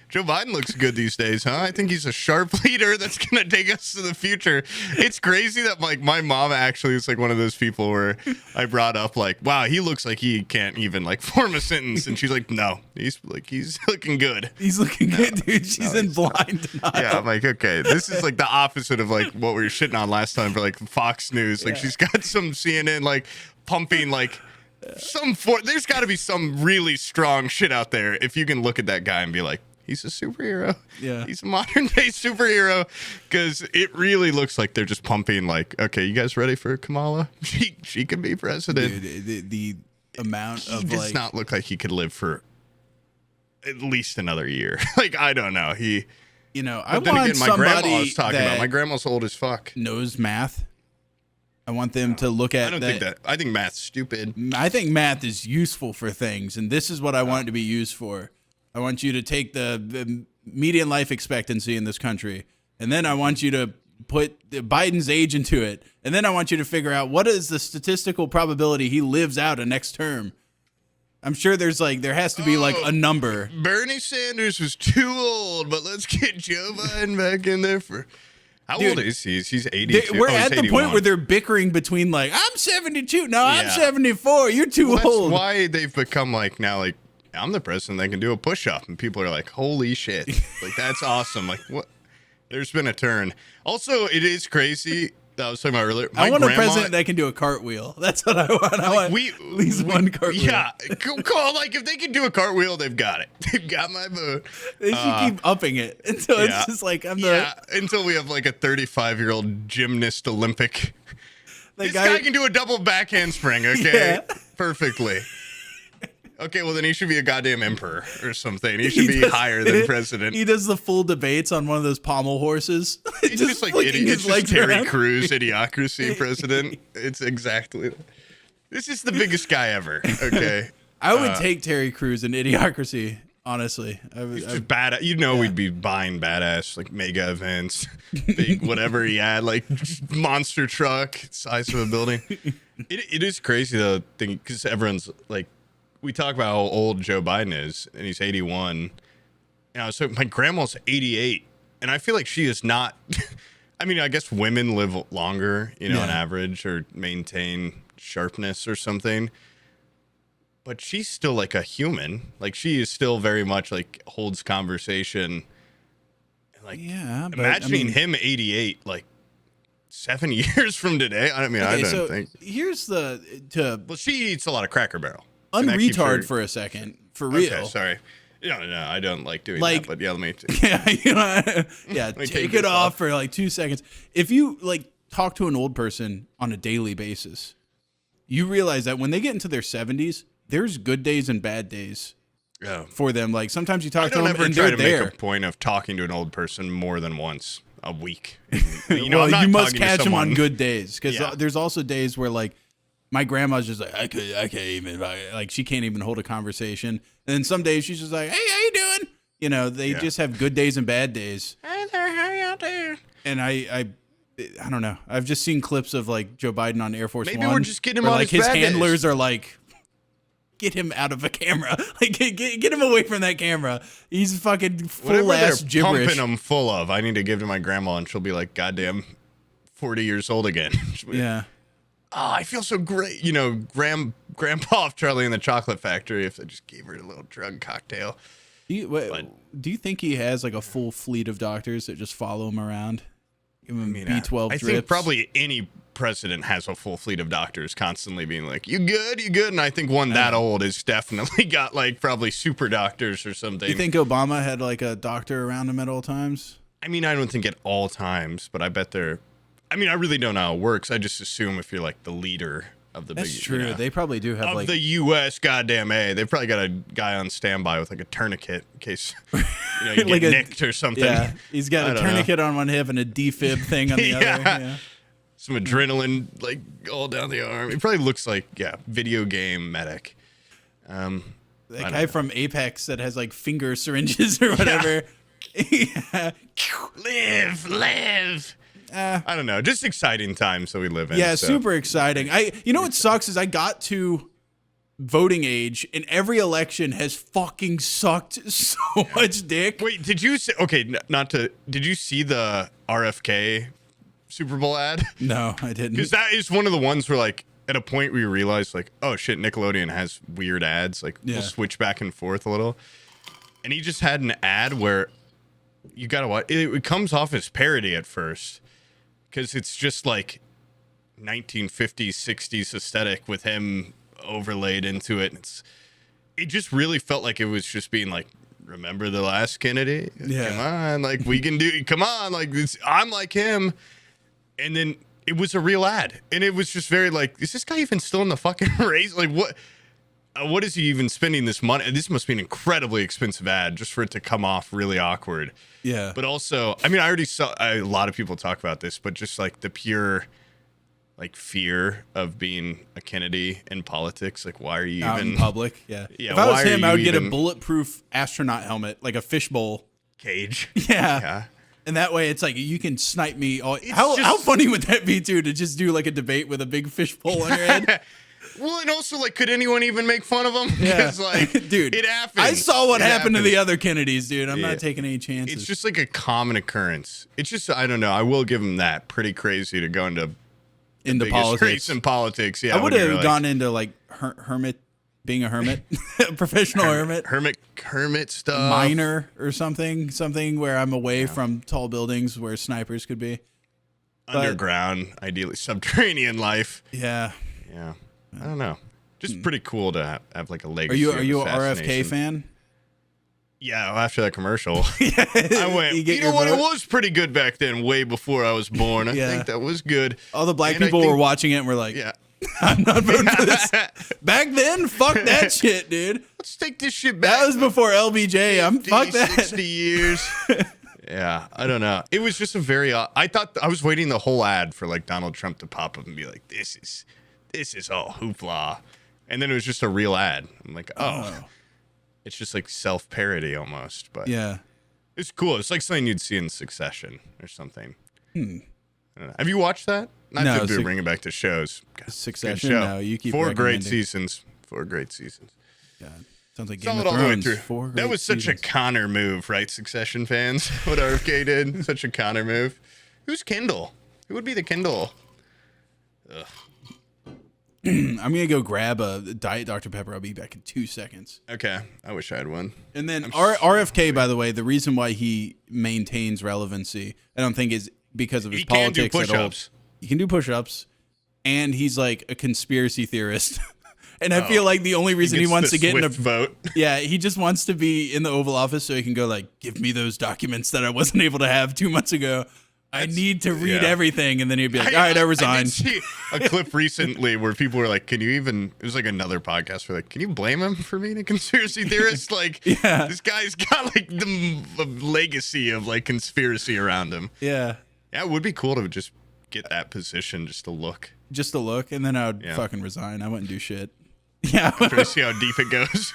Joe Biden looks good these days, huh? I think he's a sharp leader that's going to take us to the future. It's crazy that like my mom actually is like one of those people where I brought up like, wow, he looks like he can't even like form a sentence. And she's like, no, he's looking good. He's looking good, dude. She's in blind denial. Yeah, I'm like, okay, this is like the opposite of like what we were shitting on last time for like Fox News. Like she's got some CNN like pumping like there's got to be some really strong shit out there if you can look at that guy and be like, he's a superhero. Yeah. He's a modern day superhero. Because it really looks like they're just pumping like, okay, you guys ready for Kamala? She can be president. Dude, the amount of he does not look like he could live for at least another year. Like, I don't know. I want my somebody grandma's talking about. My grandma's old as fuck. Knows math. I want them to look at that. I think math's stupid. I think math is useful for things, and this is what I want it to be used for. I want you to take the median life expectancy in this country, and then I want you to put Biden's age into it, and then I want you to figure out what is the statistical probability he lives out a next term. I'm sure there has to be like a number. Bernie Sanders was too old, but let's get Joe Biden back in there for... How Dude, old is he? He's 82. We're he's at the 81. point where they're bickering between like, I'm 72. No, I'm Yeah. 74. You're too Well, that's old. why they've become like now, like, I'm the president that can do a push-up. And people are like, holy shit. Like, that's awesome. Like, what? There's been a turn. Also, it is crazy. I was talking about earlier. I want a president that can do a cartwell. That's what I want. I want at least one cartwheel. Yeah. Cool. Like, if they can do a cartwheel, they've got it. They've got my vote. They should keep upping it until it's just like, until we have like a 35-year-old gymnast Olympic. This guy can do a double back handspring, okay? Yeah. Perfectly. Okay, well then he should be a goddamn emperor or something. He should be higher than president. He does the full debates on one of those pommel horses. It's just like it's just Terry Crews, Idiocracy president. It's exactly. This is the biggest guy ever. Okay. I would take Terry Crews in Idiocracy. Honestly, it's just bad. We'd be buying badass like mega events, big whatever he had, like monster truck size of a building. It is crazy though, because everyone's like, we talk about how old Joe Biden is, and he's 81. So my grandma's 88, and I feel like she is not. I mean, I guess women live longer, on average, or maintain sharpness or something. But she's still like a human. Like, she is still very much like holds conversation. Like, imagining him 88, like 7 years from today. I mean, I don't think. Here's well, she eats a lot of Cracker Barrel. Unretard for a second, for real. Okay, sorry. No, I don't like doing that. But yeah, let me. Take it off for like 2 seconds. If you like talk to an old person on a daily basis, you realize that when they get into their 70s, there's good days and bad days for them. Like, sometimes you talk to them and they're there. I don't ever try to make a point of talking to an old person more than once a week. You must catch them on good days, because there's also days where like my grandma's just like, I can't even, like, she can't even hold a conversation. And then some days she's just like, hey, how you doing? They just have good days and bad days. Hey there, how y'all doing? And I don't know. I've just seen clips of like Joe Biden on Air Force One. Maybe we're just getting him on like his handlers are like, get him out of a camera. Like, get him away from that camera. He's fucking full ass gibberish. Pumping him full of. I need to give to my grandma, and she'll be like, goddamn, 40 years old again. Yeah. Oh, I feel so great. Grandpa of Charlie and the Chocolate Factory, if they just gave her a little drug cocktail. Do you think he has like a full fleet of doctors that just follow him around? Give him B12 drips? I think probably any president has a full fleet of doctors constantly being like, you good? And I think one that old has definitely got like probably super doctors or something. You think Obama had like a doctor around him at all times? I mean, I don't think at all times, but I bet I really don't know how it works. I just assume if you're like the leader of the That's true. They probably do have of the U.S. goddamn A. They've probably got a guy on standby with like a tourniquet in case you get nicked or something. Yeah, he's got a tourniquet on one hip and a defib thing on the other. Yeah. Some adrenaline like all down the arm. He probably looks like video game medic. That guy from Apex that has like finger syringes or whatever. Yeah. Live. I don't know. Just exciting times that we live in. Yeah, super exciting. What sucks is I got to voting age, and every election has fucking sucked so much dick. Wait, did you see? Okay, did you see the RFK Super Bowl ad? No, I didn't. Because that is one of the ones where like at a point we realized like, oh shit, Nickelodeon has weird ads. Like we'll switch back and forth a little. And he just had an ad where you gotta watch. It comes off as parody at first. Because it's just like 1950s, 60s aesthetic with him overlaid into it. It just really felt like it was just being like, remember the last Kennedy? Yeah. Come on, like we can do, come on, like I'm like him. And then it was a real ad. And it was just very like, is this guy even still in the fucking race? Like what is he even spending this money? This must be an incredibly expensive ad just for it to come off really awkward. Yeah. But also, I already saw a lot of people talk about this, but just like the pure like fear of being a Kennedy in politics. Like, why are you out even in public? Yeah. Yeah. If I was him, I would get a bulletproof astronaut helmet, like a fishbowl cage. Yeah. And that way, it's like you can snipe me. How funny would that be, too, to just do like a debate with a big fishbowl on your head? Well, and also, like, could anyone even make fun of him? Yeah. Because, like, dude, it happened. I saw what happened to happens. the other Kennedys, dude. I'm not taking any chances. It's just like a common occurrence. It's just, I don't know. I will give him that. Pretty crazy to go into politics. race in politics. Yeah, I would have gone into like hermit, being a hermit, a professional hermit stuff, miner or something where I'm away from tall buildings where snipers could be. Underground, ideally subterranean life. Yeah. I don't know. Just pretty cool to have like a legacy. Are you a RFK fan? Yeah, after that commercial, I went, you know what? It was pretty good back then, way before I was born. I think that was good. All the black people were watching it and were like, I'm not voting for this. Back then, fuck that shit, dude. Let's take this shit back. That was before LBJ. Fuck that. 60 years. Yeah, I don't know. It was just a very, I thought, I was waiting the whole ad for like Donald Trump to pop up and be like, this is all hoopla. And then it was just a real ad. I'm like, oh. It's just like self-parody almost, but it's cool. It's like something you'd see in Succession or something. I don't know. Have you watched that? Not to bring it back to shows. God, Succession. show. No, you keep 4 great seasons. 4 great seasons. God, sounds like Game of all the way Thrones. through. That was such a Connor move, right? Succession fans, what RFK did, such a Connor move. Who's Kendall? Who would be the Kendall? Ugh. I'm gonna go grab a Diet Dr Pepper. I'll be back in 2 seconds. Okay, I wish I had one. And then RFK, by the way, the reason why he maintains relevancy, I don't think is because of his politics at all. He can do push-ups, and he's like a conspiracy theorist. And I feel like the only reason he wants to get in a vote. Yeah, he just wants to be in the Oval Office so he can go like, give me those documents that I wasn't able to have 2 months ago. I need to read everything, and then he'd be like, all right, I resign. I did see a clip recently where people were like, can you even, it was like another podcast where like, can you blame him for being a conspiracy theorist? Like, this guy's got like the legacy of like conspiracy around him. Yeah. Yeah, it would be cool to just get that position just to look. Just to look, and then I would fucking resign. I wouldn't do shit. Yeah. After I see how deep it goes.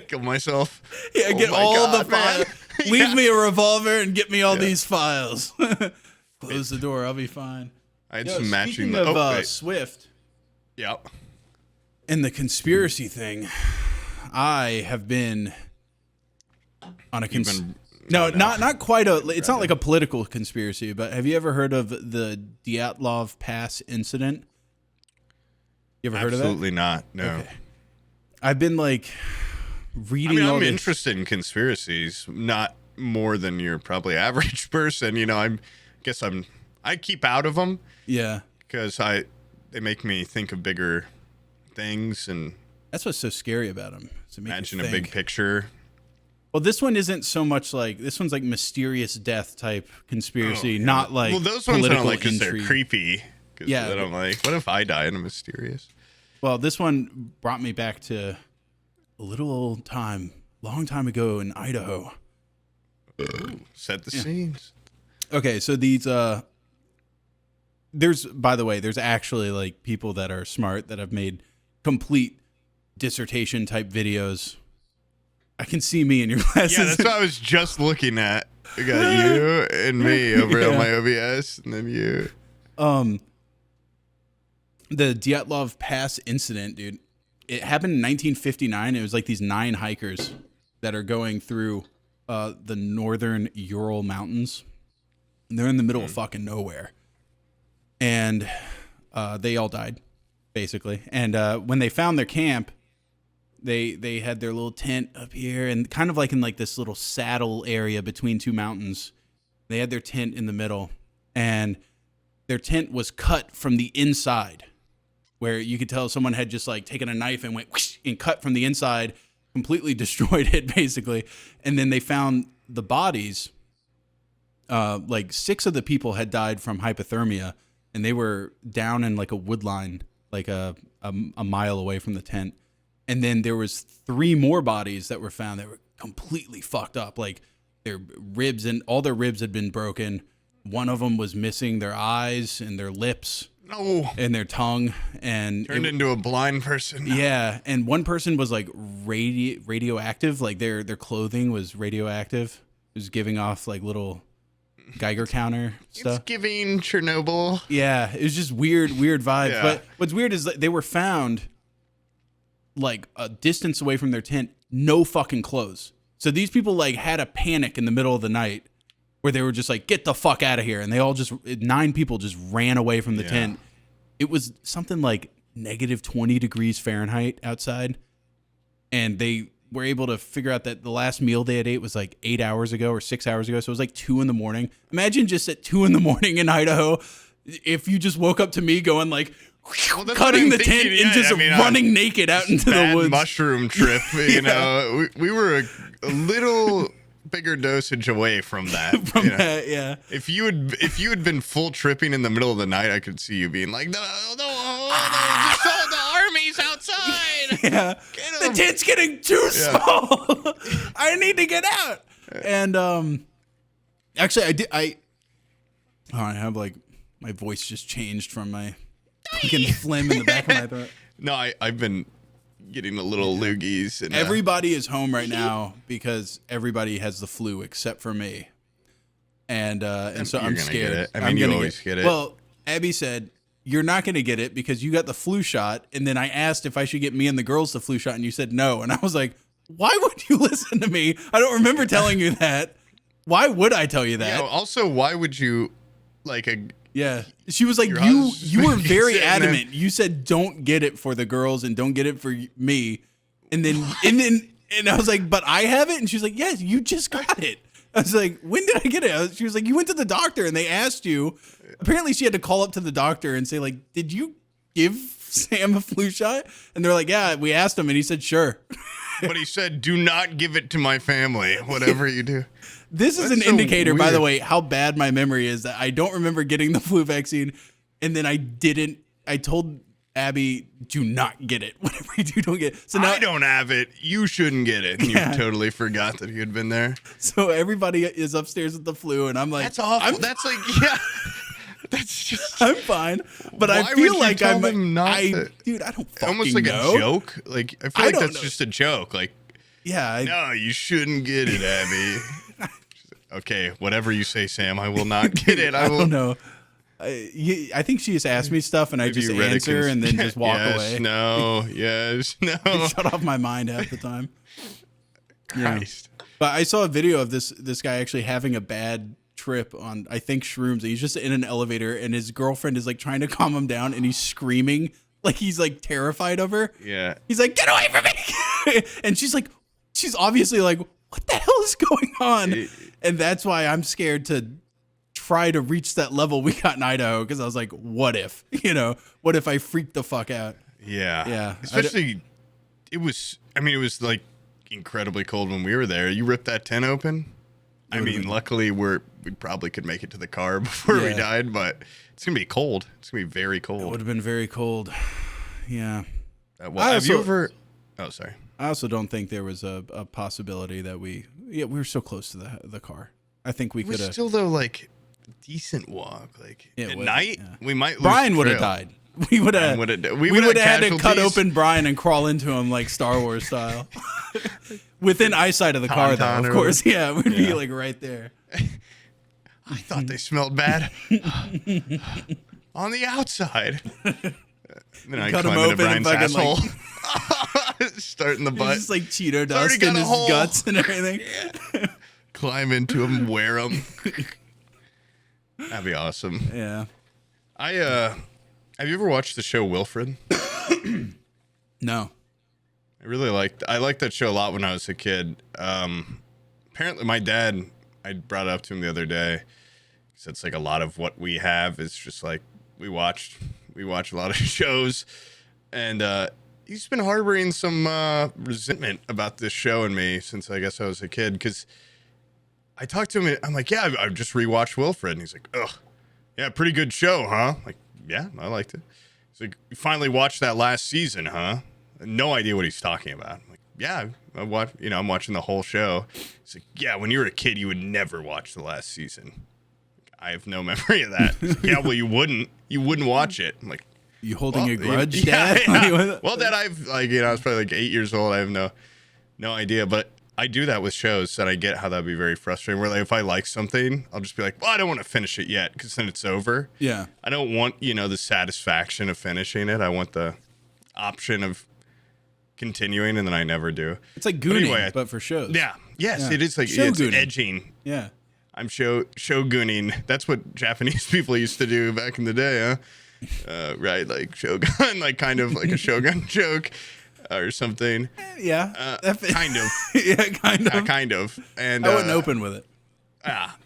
Kill myself. Yeah, get all the files. Leave me a revolver and get me all these files. Close the door. I'll be fine. I had some matching. Speaking of Swift. Yep. And the conspiracy thing, I have been on a not quite a. It's not like a political conspiracy, but have you ever heard of the Dyatlov Pass incident? You ever heard of that? Absolutely not. No. Okay. I've been like reading. I'm interested in conspiracies, not more than your probably average person. You know, I keep out of them. Yeah. Because they make me think of bigger things, and that's what's so scary about them. Imagine a big picture. Well, this one isn't so much like, this one's like mysterious death type conspiracy, not like those ones I don't like because they're creepy. Yeah. I don't like, what if I die in a mysterious? Well, this one brought me back to a little old time, long time ago in Idaho. Ooh, set the scenes. Okay, so these, there's actually like people that are smart that have made complete dissertation type videos. I can see me in your glasses. Yeah, that's what I was just looking at. I got you and me over on my OBS, and then you. The Dyatlov Pass incident, dude. It happened in 1959. It was like these 9 hikers that are going through the northern Ural Mountains. And they're in the middle of fucking nowhere. And they all died, basically. And when they found their camp, they had their little tent up here and kind of like in like this little saddle area between 2 mountains. They had their tent in the middle. And their tent was cut from the inside, where you could tell someone had just like taken a knife and went whoosh, and cut from the inside, completely destroyed it basically. And then they found the bodies. Like 6 of the people had died from hypothermia, and they were down in like a wood line, like a mile away from the tent. And then there was 3 more bodies that were found that were completely fucked up. Like their ribs, and all their ribs had been broken. One of them was missing their eyes and their lips. No. And their tongue, and turned into a blind person. Yeah, and one person was like radioactive, like their clothing was radioactive. It was giving off like little Geiger counter stuff. It's giving Chernobyl. Yeah, it was just weird vibes. Yeah. But what's weird is that they were found like a distance away from their tent, no fucking clothes. So these people like had a panic in the middle of the night where they were just like, get the fuck out of here. And they all just, 9 people just ran away from the tent. It was something like negative 20 degrees Fahrenheit outside. And they were able to figure out that the last meal they had ate was like 8 hours ago or 6 hours ago. So it was like 2 a.m. Imagine just at 2 a.m. in Idaho, if you just woke up to me going like, cutting the tent and just running naked out into the woods. Mushroom trip, you know. We were a little bigger dosage away from that. Yeah. If you had been full tripping in the middle of the night, I could see you being like, no, the army's outside. Yeah. The tent's getting too small. I need to get out. And actually, I have like my voice just changed from my fucking phlegm in the back of my throat. No, I've been getting a little loogies. And, everybody is home right now because everybody has the flu except for me. And so I'm scared. Get it. I mean, you always get it. Well, Abby said, you're not going to get it because you got the flu shot. And then I asked if I should get me and the girls the flu shot, and you said no. And I was like, why would you listen to me? I don't remember telling you that. Why would I tell you that? Yeah, also, why would you, Yeah. She was like, you were very adamant. You said, don't get it for the girls and don't get it for me. And then I was like, but I have it. And she was like, yes, you just got it. I was like, when did I get it? She was like, you went to the doctor and they asked you. Apparently she had to call up to the doctor and say like, did you give Sam a flu shot? And they're like, yeah, we asked him. And he said, sure. But he said, do not give it to my family, whatever you do. This is an indicator, by the way, how bad my memory is, that I don't remember getting the flu vaccine. And then I told Abby, do not get it. Whatever you do, don't get it. So now I don't have it. You shouldn't get it. And you totally forgot that you had been there. So everybody is upstairs with the flu. And I'm like, that's awful. That's like, yeah. That's just. I'm fine. But I feel like dude, I don't fucking almost like know. A joke. Like, I feel like that's just a joke. Like, yeah. No, you shouldn't get it, Abby. Okay, whatever you say, Sam, I will not get it. I don't know. I think she just asked me stuff, and I just answer and then just walk away. Yes, no. Shut off my mind half the time. Christ. Yeah. But I saw a video of this guy actually having a bad trip on, I think, shrooms. He's just in an elevator, and his girlfriend is like trying to calm him down, and he's screaming like he's like terrified of her. Yeah. He's like, get away from me. And she's obviously like, what the hell is going on? And that's why I'm scared to try to reach that level we got in Idaho, because I was like, what if? What if I freak the fuck out? Yeah. Yeah. Especially, it was like incredibly cold when we were there. You ripped that tent open. I mean, luckily we probably could make it to the car before we died, but it's going to be cold. It's going to be very cold. It would have been very cold. Yeah. Have you ever... Oh, sorry. I also don't think there was a possibility that we were so close to the car. I think we could have... still, though, like, decent walk. Like, at night, we might lose Brian would have died. We would have had to cut open Brian and crawl into him like Star Wars style. Within eyesight of the car, though, of course. Yeah, we'd be like right there. I thought they smelled bad on the outside. Then I cut climb him into open Brian's and asshole. Starting the butt. Just like Cheeto dust in his guts and everything. Yeah. Climb into him, wear him. That'd be awesome. Yeah. Have you ever watched the show Wilfred? No. I liked that show a lot when I was a kid. Apparently my dad, I brought it up to him the other day. He said it's like a lot of what we have is just like we watch a lot of shows, and he's been harboring some resentment about this show and me since I guess I was a kid, because I talked to him and I'm like, yeah, I've just rewatched Wilfred, and he's like, ugh, yeah, pretty good show, huh? I'm like, yeah, I liked it. He's like, you finally watched that last season, huh? No idea what he's talking about. I'm like, yeah, I'm watching the whole show. He's like, yeah, when you were a kid, you would never watch the last season. I have no memory of that. Like, yeah, well, you wouldn't watch it. I'm like, you holding a grudge, Dad? Yeah. Well, Dad, I was probably like 8 years old. I have no idea, but I do that with shows, and I get how that'd be very frustrating. Where like if I like something, I'll just be like, well, I don't want to finish it yet, because then it's over. Yeah. I don't want the satisfaction of finishing it. I want the option of continuing, and then I never do. It's like Gooning, but for shows. Yeah. Yes, Yeah. it is like it's Shogooning. edging. Yeah. I'm shoguning. That's what Japanese people used to do back in the day, huh? Right, like shogun, like kind of like a shogun joke or something. Yeah. Kind of. Yeah, kind of. Kind of. And I wouldn't open with it.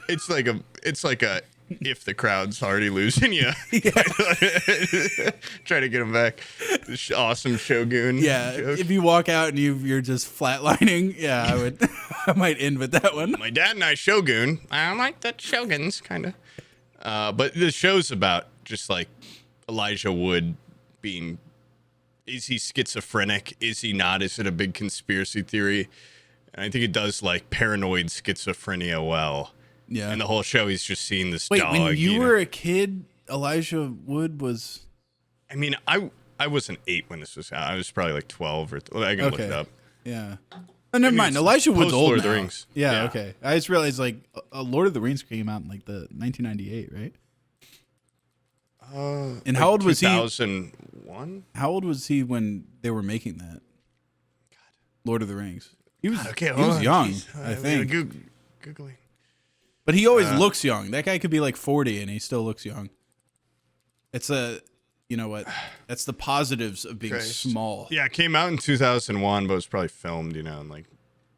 it's like a if the crowd's already losing you. Try to get them back. This awesome shogun. Yeah. joke. If you walk out and you're just flatlining, yeah, I might end with that one. My dad and I shogun. I like the shoguns, kind of. But the show's about just like Elijah Wood being. Is he schizophrenic? Is he not? Is it a big conspiracy theory? And I think it does like paranoid schizophrenia well. Yeah. And the whole show, he's just seeing this Wait, dog. when you know? were a kid, Elijah Wood was. I mean, I wasn't 8 when this was out. I was probably like 12 or. I can look it up. Yeah. Oh, never mind. Elijah Wood's old Lord now. of the Rings. Yeah, okay. I just realized like Lord of the Rings came out in like the 1998, right? And like how old was he? 2001. How old was he when they were making that? Lord of the Rings. He was Okay, he hold was on. young, Jeez. I think. Googling. But he always looks young. That guy could be like 40 and he still looks young. It's you know what? That's the positives of being small. Yeah, it came out in 2001, but it was probably filmed, in like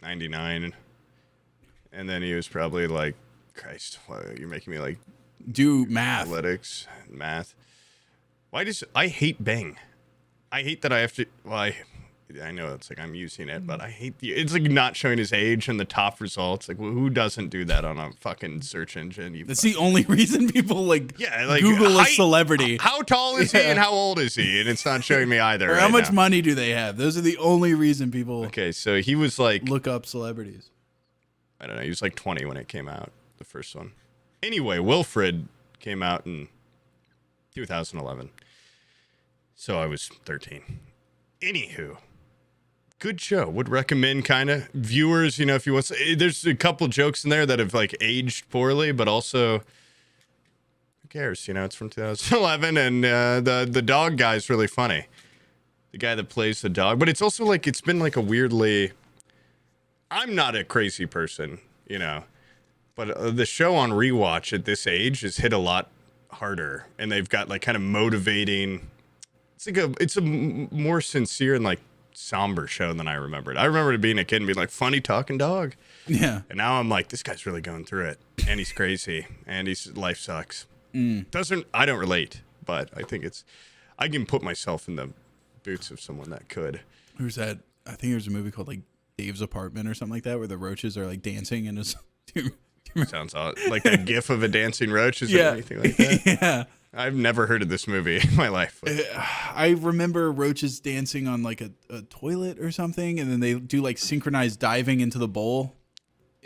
99. And then he was probably like, Christ, you're making me like Do math. athletics and math. I hate Bing. I hate that I have to, I know it's like I'm using it, but I hate it's like not showing his age and the top results. Like, who doesn't do that on a fucking search engine? That's the only reason people like like Google a height, celebrity. How tall is he and how old is he? And it's not showing me either. Or how much money do they have? Those are the only reason people Okay, so he was like, look up celebrities. I don't know, he was like 20 when it came out, the first one. Anyway, Wilfred came out in 2011. So I was 13. Anywho. Good show. Would recommend kind of viewers, if you want. There's a couple jokes in there that have like aged poorly, but also who cares? It's from 2011, and the dog guy's really funny. The guy that plays the dog, but it's also like it's been like a weirdly. I'm not a crazy person, but the show on rewatch at this age has hit a lot harder, and they've got like kind of motivating. It's a more sincere and like somber show than I remembered. I remember being a kid and being like, funny talking dog. Yeah. And now I'm like, this guy's really going through it, and he's crazy, and life sucks. I don't relate, but I think I can put myself in the boots of someone that could. Who's that? I think there's a movie called like Dave's Apartment or something like that, where the roaches are like dancing in his. Sounds odd. Like the gif of a dancing roach. Is there anything like that? Yeah. I've never heard of this movie in my life. I remember roaches dancing on like a toilet or something, and then they do like synchronized diving into the bowl.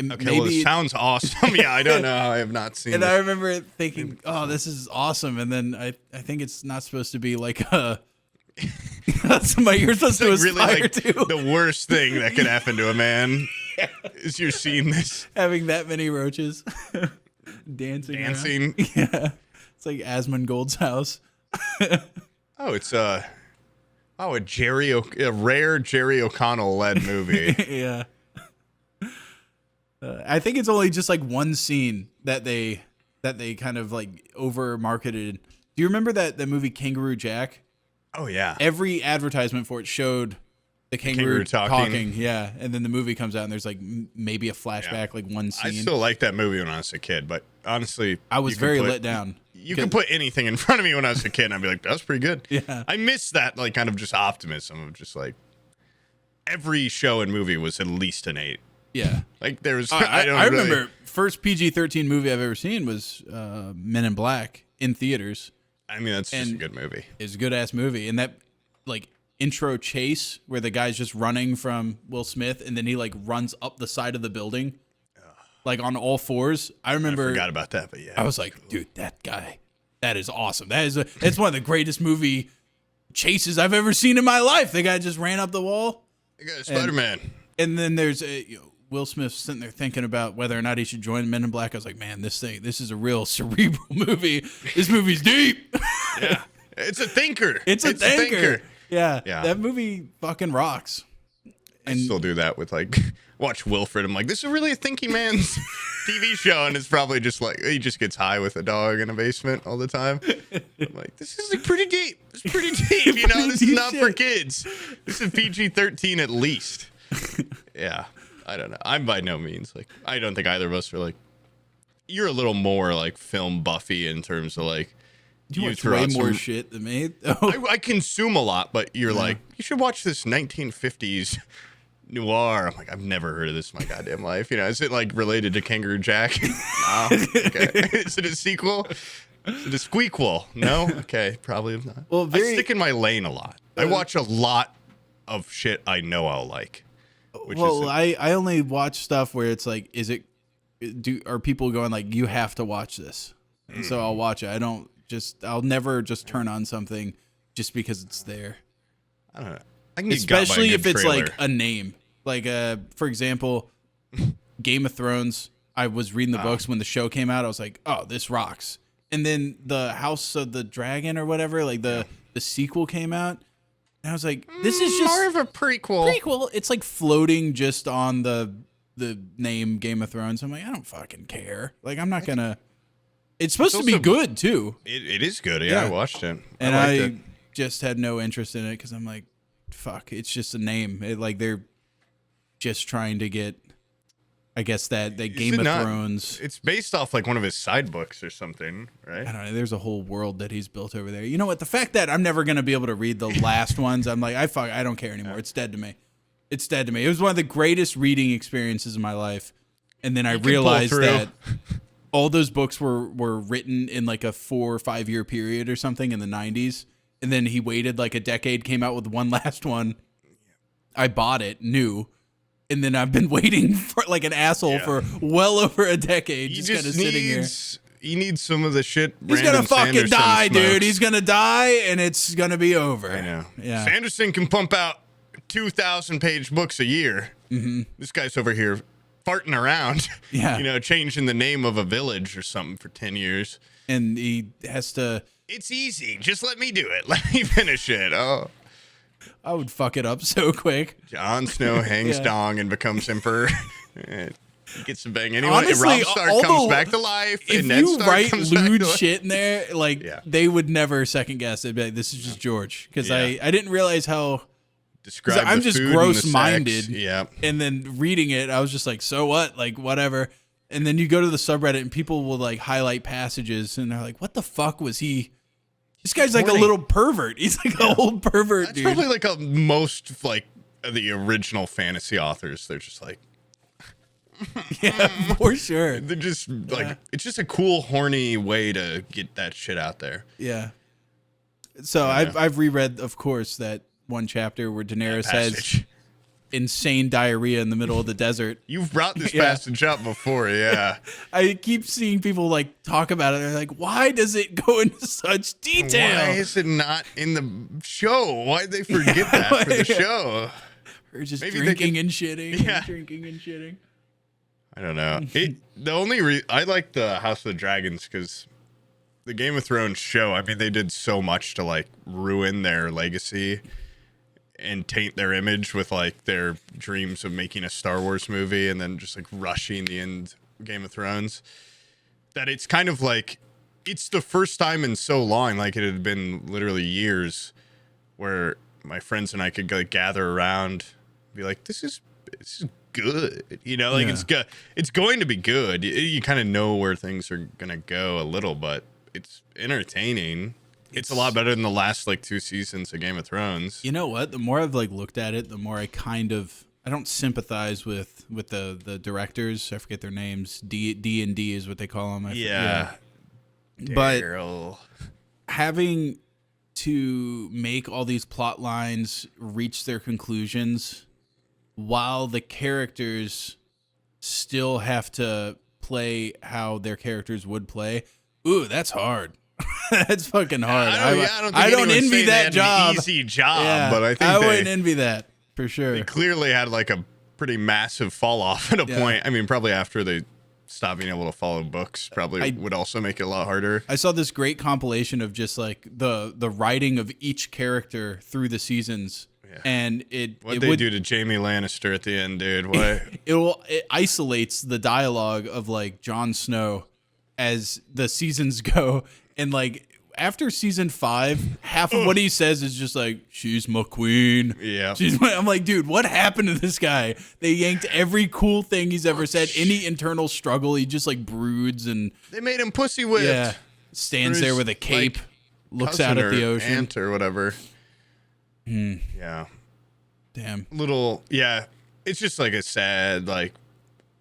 Okay, well, it sounds awesome. Yeah, I don't know. I have not seen And this. I remember thinking, oh, this is awesome. And then I think it's not supposed to be like somebody you're supposed to aspire really like to. The worst thing that could happen to a man is you're seeing this. Having that many roaches dancing. Dancing. Around. Yeah. It's like Asmongold's house. Oh, it's a rare Jerry O'Connell led movie. Yeah. I think it's only just like one scene that they kind of like over marketed. Do you remember that movie Kangaroo Jack? Oh yeah. Every advertisement for it showed the kangaroo talking. Yeah, and then the movie comes out and there's like maybe a flashback, like one scene. I still liked that movie when I was a kid, but honestly, I was very let down. You can put anything in front of me when I was a kid, and I'd be like, "That's pretty good." Yeah, I miss that like kind of just optimism of just like every show and movie was at least an 8. Yeah, like there was. I remember first PG-13 movie I've ever seen was Men in Black in theaters. I mean, that's just a good movie. It's a good ass movie, and that like intro chase where the guy's just running from Will Smith, and then he like runs up the side of the building, like on all fours. I remember. I forgot about that, but yeah, I was like, dude, that guy, that is awesome. It's one of the greatest movie chases I've ever seen in my life. The guy just ran up the wall. I got Spider-Man. And then there's Will Smith sitting there thinking about whether or not he should join Men in Black. I was like, man, this is a real cerebral movie. This movie's deep. Yeah, it's a thinker. It's a thinker. Yeah, Yeah. that movie fucking rocks. I still do that with like watch Wilfred. I'm like, this is really a thinking man's TV show, and it's probably just like he just gets high with a dog in a basement all the time. I'm like, this is like pretty deep. It's pretty deep, you know. This is not for kids. This is PG-13 at least. Yeah, I don't know. I'm by no means like I don't think either of us are like. You're a little more like film buffy in terms of like. You watch way more shit than me. I consume a lot, but you're like, you should watch this 1950s noir. I'm like, I've never heard of this in my goddamn life. You know, is it like related to Kangaroo Jack? No. Okay. Is it a sequel? Is it a squeakquel? No. Okay, probably not. Well, I stick in my lane a lot. I watch a lot of shit I know I'll like. I only watch stuff where it's like, are people going like, you have to watch this? And so I'll watch it. I'll never just turn on something just because it's there. I don't know. I can get Especially got by a if good it's trailer. like a name. Like, for example, Game of Thrones. I was reading the books when the show came out. I was like, oh, this rocks. And then the House of the Dragon or whatever, like the sequel came out. And I was like, this is just more of a prequel. It's like floating just on the name Game of Thrones. I'm like, I don't fucking care. Like, I'm not gonna. It's supposed to be good too. It is good. Yeah, I watched it. And liked I it. just had no interest in it because I'm like, fuck, it's just a name. Like they're just trying to get, I guess that Game of Thrones. It's based off like one of his side books or something, right? I don't know. There's a whole world that he's built over there. You know what? The fact that I'm never gonna be able to read the last ones, I'm like, I don't care anymore. It's dead to me. It's dead to me. It was one of the greatest reading experiences of my life, and then I realized that all those books were written in like a 4 or 5 year period or something in the 90s. And then he waited like a decade, came out with one last one. I bought it new. And then I've been waiting for like an asshole for well over a decade. Just kind of sitting here. He needs some of the shit. He's going to fucking Sanderson die, smokes. dude. He's going to die and it's going to be over. I know. Yeah. Sanderson can pump out 2,000-page books a year. Mm-hmm. This guy's over here farting around, changing the name of a village or something for 10 years. And he has to... It's easy. Just let me do it. Let me finish it. Oh, I would fuck it up so quick. Jon Snow hangs dong and becomes emperor. He gets to bang anyone. Honestly, Robb Stark comes back to life. If and Ned you Stark write comes back lewd to life. shit in there, they would never second guess. They'd be like, this is just George. Because I didn't realize how... Describe I'm the just food and the gross-minded. sex. Yeah. And then reading it, I was just like, so what? Like, whatever. And then you go to the subreddit and people will like highlight passages and they're like, what the fuck was he? This guy's like a little pervert. He's like an old pervert, That's dude. probably like most like the original fantasy authors. They're just like, Yeah, for sure. they're just like, it's just a cool, horny way to get that shit out there. Yeah. So I've reread, of course, that one chapter where Daenerys has Passage. insane diarrhea in the middle of the desert. You've brought this passage up before, yeah. I keep seeing people like talk about it. They're like, why does it go into such detail? Why is it not in the show? Why'd they forget that for the show? Or just Maybe they drinking could- and shitting. Yeah. And drinking and shitting. I don't know. I like the House of the Dragons because the Game of Thrones show, I mean, they did so much to like ruin their legacy and taint their image with like their dreams of making a Star Wars movie and then just like rushing the end Game of Thrones, that it's kind of like it's the first time in so long, like it had been literally years, where my friends and I could like gather around, be like, this is good, like it's going to be good. You kind of know where things are gonna go a little, but it's entertaining. It's a lot better than the last like 2 seasons of Game of Thrones. You know what? The more I've like looked at it, the more I don't sympathize with the directors. I forget their names. D&D is what they call them. But Daryl. having to make all these plot lines reach their conclusions while the characters still have to play how their characters would play. Ooh, that's hard. That's fucking hard. I don't envy that job. An easy job, but I think I wouldn't envy that for sure. They clearly had like a pretty massive fall off at a point. I mean, probably after they stop being able to follow books probably would also make it a lot harder. I saw this great compilation of just like the writing of each character through the seasons. Yeah. And what they do to Jaime Lannister at the end, dude. What? It isolates the dialogue of like Jon Snow as the seasons go, and like after season 5, half of what he says is just like, "She's my queen." Yeah. I'm like, dude, what happened to this guy? They yanked every cool thing he's ever said, any internal struggle. He just like broods, and they made him pussy whipped. Yeah. Stands there with a cape, like, looks out at the ocean. Aunt or whatever. Yeah. Damn. Little, yeah. It's just like a sad, like,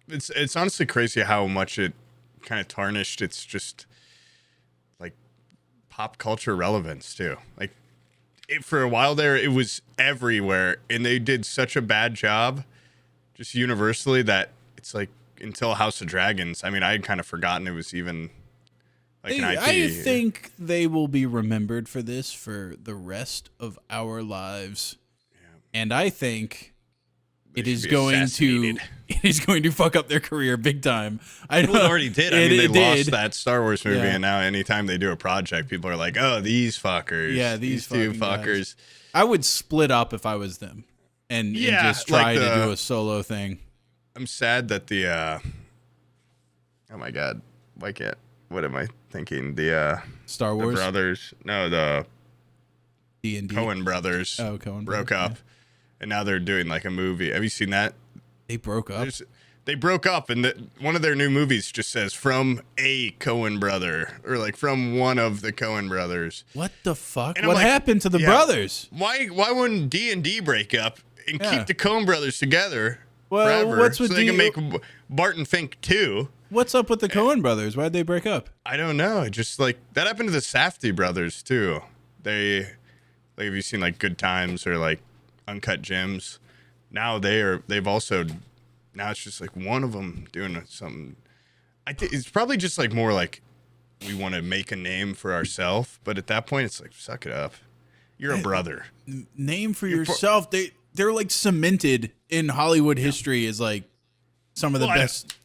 it's honestly crazy how much it kind of tarnished. It's just like pop culture relevance too. Like for a while there, it was everywhere, and they did such a bad job just universally that it's like until House of Dragons. I mean, I had kind of forgotten it was even like an IP. I think they will be remembered for this for the rest of our lives. Yeah. And I think it is going to fuck up their career big time. I know it already did. I mean, they lost that Star Wars movie, and now anytime they do a project, people are like, "Oh, these fuckers." Yeah, these two fuckers. Guys. I would split up if I was them, and just try to do a solo thing. I'm sad that the. Oh my God! Why can't? What am I thinking? The Star Wars the brothers. No, the D&D. Cohen brothers. Oh, Cohen broke up, and now they're doing like a movie. Have you seen that? They broke up. They broke up, and one of their new movies just says "from a Cohen brother" or like "from one of the Cohen brothers." What the fuck? What happened to the brothers? Why wouldn't D&D break up and keep the Cohen brothers together forever? What's with so they can make Barton Fink 2? What's up with the Cohen brothers? Why'd they break up? I don't know. Just like that happened to the Safdie brothers too. Have you seen like Good Times or like Uncut Gems? Now they've also now it's just like one of them doing something. I think it's probably just like more like we want to make a name for ourselves, but at that point it's like suck it up. You're a brother. Name for yourself. They're like cemented in Hollywood history as like some of the best.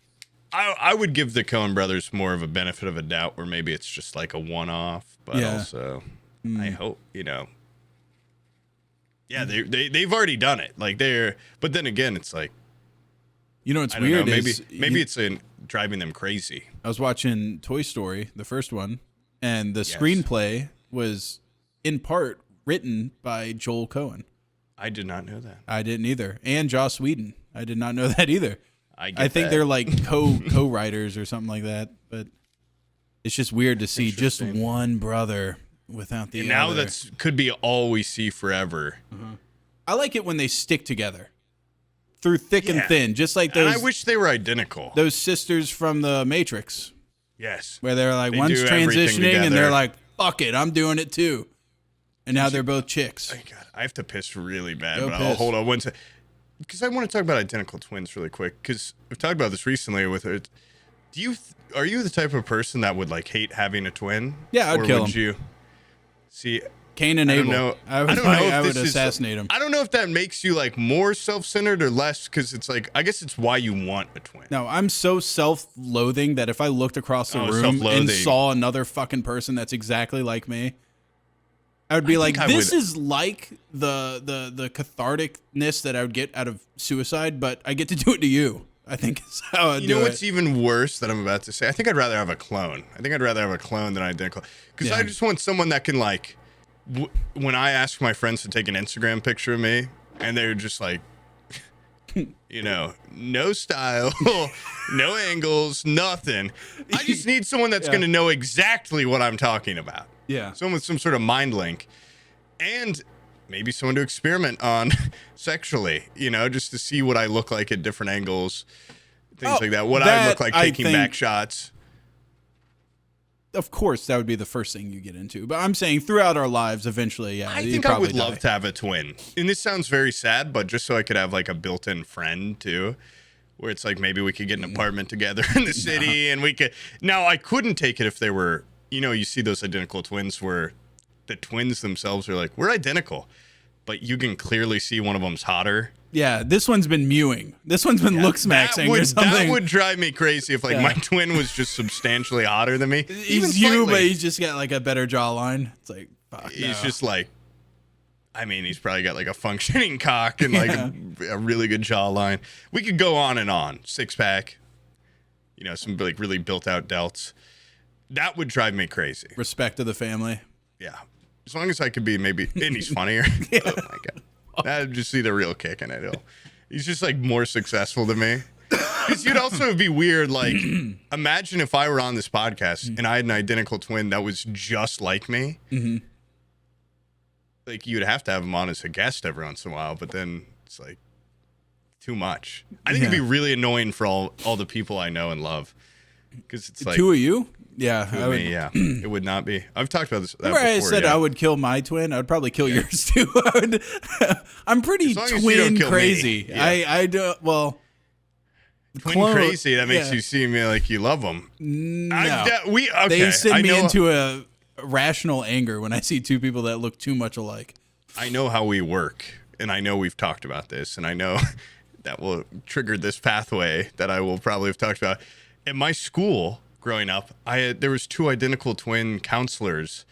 I would give the Coen brothers more of a benefit of a doubt, where maybe it's just like a one-off, but also I hope, Yeah, they've already done it. Like but then again, it's like, it's weird. Maybe it's driving them crazy. I was watching Toy Story, the first one, and the screenplay was in part written by Joel Cohen. I did not know that. I didn't either. And Joss Whedon. I did not know that either. I think they're like co-writers or something like that, but it's just weird to see just one brother without the other. Now that could be all we see forever. I like it when they stick together through thick and thin, just like those. And I wish they were identical. Those sisters from the Matrix. Yes. Where they're like, one's transitioning and they're like, fuck it, I'm doing it too. And now they're both chicks. Oh God, I have to piss really bad, but I'll hold on one second. Because I want to talk about identical twins really quick. Because we've talked about this recently with her. Are you the type of person that would like hate having a twin? Yeah, I'd kill him. You see Cain and Abel? I would assassinate him. I don't know if that makes you like more self-centered or less. Because it's like, I guess it's why you want a twin. No, I'm so self-loathing that if I looked across the room and saw another fucking person that's exactly like me, I would be like, this is like the catharticness that I would get out of suicide, but I get to do it to you. I think is how I do it. You know what's even worse that I'm about to say? I think I'd rather have a clone. I think I'd rather have a clone than identical. Because I just want someone that can like, when I ask my friends to take an Instagram picture of me, and they're just like, no style, no angles, nothing. I just need someone that's going to know exactly what I'm talking about. Yeah. Someone with some sort of mind link. And maybe someone to experiment on sexually, just to see what I look like at different angles, things like that. What I look like taking back shots. Of course, that would be the first thing you get into. But I'm saying throughout our lives, eventually, I think I would love to have a twin. And this sounds very sad, but just so I could have like a built-in friend too. Where it's like maybe we could get an apartment together in the city and we could. Now, I couldn't take it if they were. You see those identical twins where the twins themselves are like, we're identical, but you can clearly see one of them's hotter. Yeah, this one's been mewing. This one's been look smaxing or something. That would drive me crazy if my twin was just substantially hotter than me. He's you, but he's just got like a better jawline. It's like, fuck, he's just like, I mean, he's probably got like a functioning cock and like a really good jawline. We could go on and on. 6-pack, some like really built out delts. That would drive me crazy. Respect to the family. Yeah. As long as I could be maybe, and he's funnier. Oh my God. That'd just see the real kick in it. He's just like more successful than me. Because you'd also be weird. Like, imagine if I were on this podcast and I had an identical twin that was just like me. Mm-hmm. Like, you'd have to have him on as a guest every once in a while, but then it's like too much. I think it'd be really annoying for all the people I know and love. Because it's like 2 of you. Yeah, I would, it would not be. I've talked about this. Remember I said I would kill my twin? I would probably kill yours too. I'm pretty twin crazy. I do. Well, twin crazy. That makes you seem like you love them. No, they send me into a rational anger when I see two people that look too much alike. I know how we work, and I know we've talked about this, and I know that will trigger this pathway that I will probably have talked about. At my school, growing up, there was 2 identical twin counselors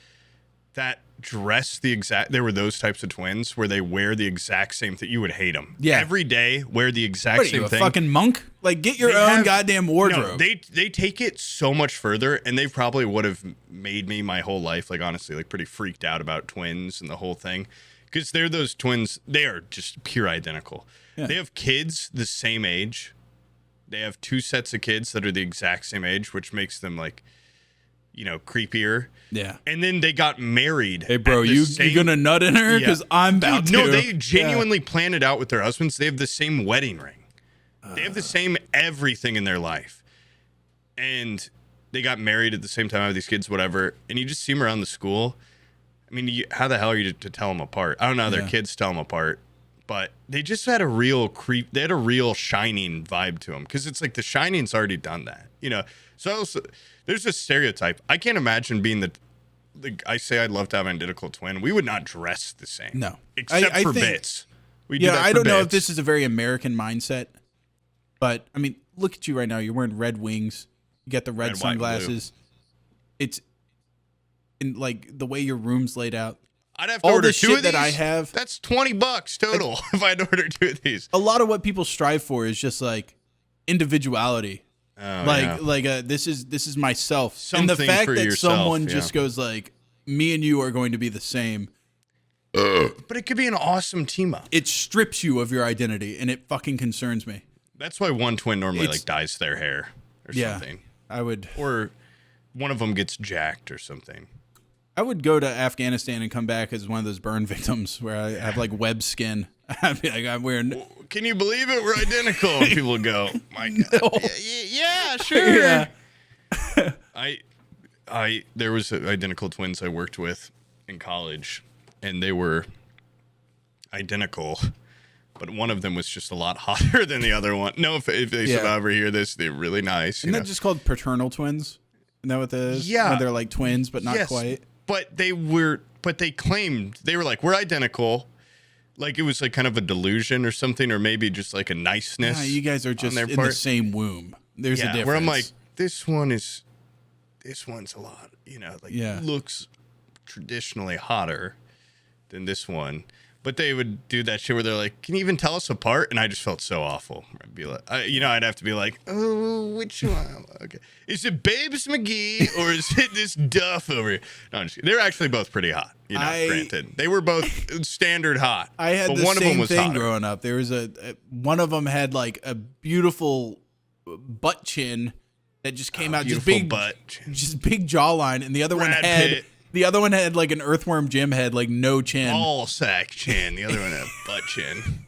that dress the exact. They were those types of twins where they wear the exact same thing. You would hate them. Yeah, every day wear the exact same thing. A fucking monk? Like, get your own goddamn wardrobe. No, they take it so much further, and they probably would have made me my whole life, like honestly, like pretty freaked out about twins and the whole thing, because they're those twins. They are just pure identical. Yeah. They have kids the same age. They have 2 sets of kids that are the exact same age, which makes them like, creepier. Yeah. And then they got married. Hey, bro, you gonna nut in her? Because I'm about to. No, they genuinely planned it out with their husbands. They have the same wedding ring. They have the same everything in their life. And they got married at the same time. I have these kids, whatever. And you just see them around the school. I mean, how the hell are you to tell them apart? I don't know how their kids tell them apart. But they just had a real they had a real Shining vibe to them, because it's like The Shining's already done that, So there's a stereotype. I can't imagine being I say I'd love to have an identical twin. We would not dress the same. No, except for bits. I don't know if this is a very American mindset, but I mean, look at you right now. You're wearing red wings. You got the red sunglasses. It's in like the way your room's laid out. I'd have to order 2 of these. That I have. That's $20 total if I had to order 2 of these. A lot of what people strive for is just like individuality. This is myself. Something and the fact for that yourself, someone just goes like, me and you are going to be the same. But it could be an awesome team up. It strips you of your identity, and it fucking concerns me. That's why one twin normally dyes their hair or something. I would. Or one of them gets jacked or something. I would go to Afghanistan and come back as one of those burn victims where I have like web skin. I'd be like, I'm wearing. Can you believe it? We're identical. And people go, my God. No. Yeah, sure. Yeah. There was identical twins I worked with in college, and they were identical, but one of them was just a lot hotter than the other one. No, if they ever hear this, they're really nice. Isn't that just called paternal twins? Isn't that what that is? Yeah. Where they're like twins, but not quite. But they claimed, they were like, we're identical. Like it was like kind of a delusion or something, or maybe just like a niceness. Yeah, you guys are just in the same womb. There's a difference. Where I'm like, this one's a lot, looks traditionally hotter than this one. But they would do that shit where they're like, can you even tell us apart? And I just felt so awful. I'd be like, I'd have to be like, oh, which one? Okay. Is it Babes McGee or is it this Duff over here? No, I'm just kidding. They're actually both pretty hot, granted. They were both standard hot. I had the same thing growing up. There was one of them had like a beautiful butt chin that just came out, just big jawline, and the other one had... The other one had like an Earthworm Jim head, like no chin. Ball sack chin. The other one had butt chin.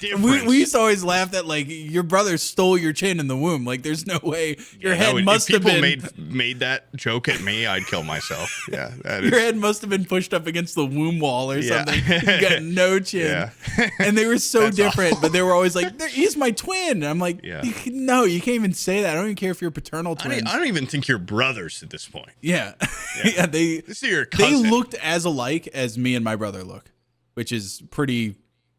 We used to always laugh that like your brother stole your chin in the womb. Like there's no way your head must have been. If people made that joke at me, I'd kill myself. Yeah, your head must have been pushed up against the womb wall or something. You got no chin. Yeah. And they were so different, awful. But they were always like, "He's my twin." And I'm like, no, you can't even say that. I don't even care if you're paternal twins. I don't even think you're brothers at this point. Yeah, This is your cousin. They looked as alike as me and my brother look, which is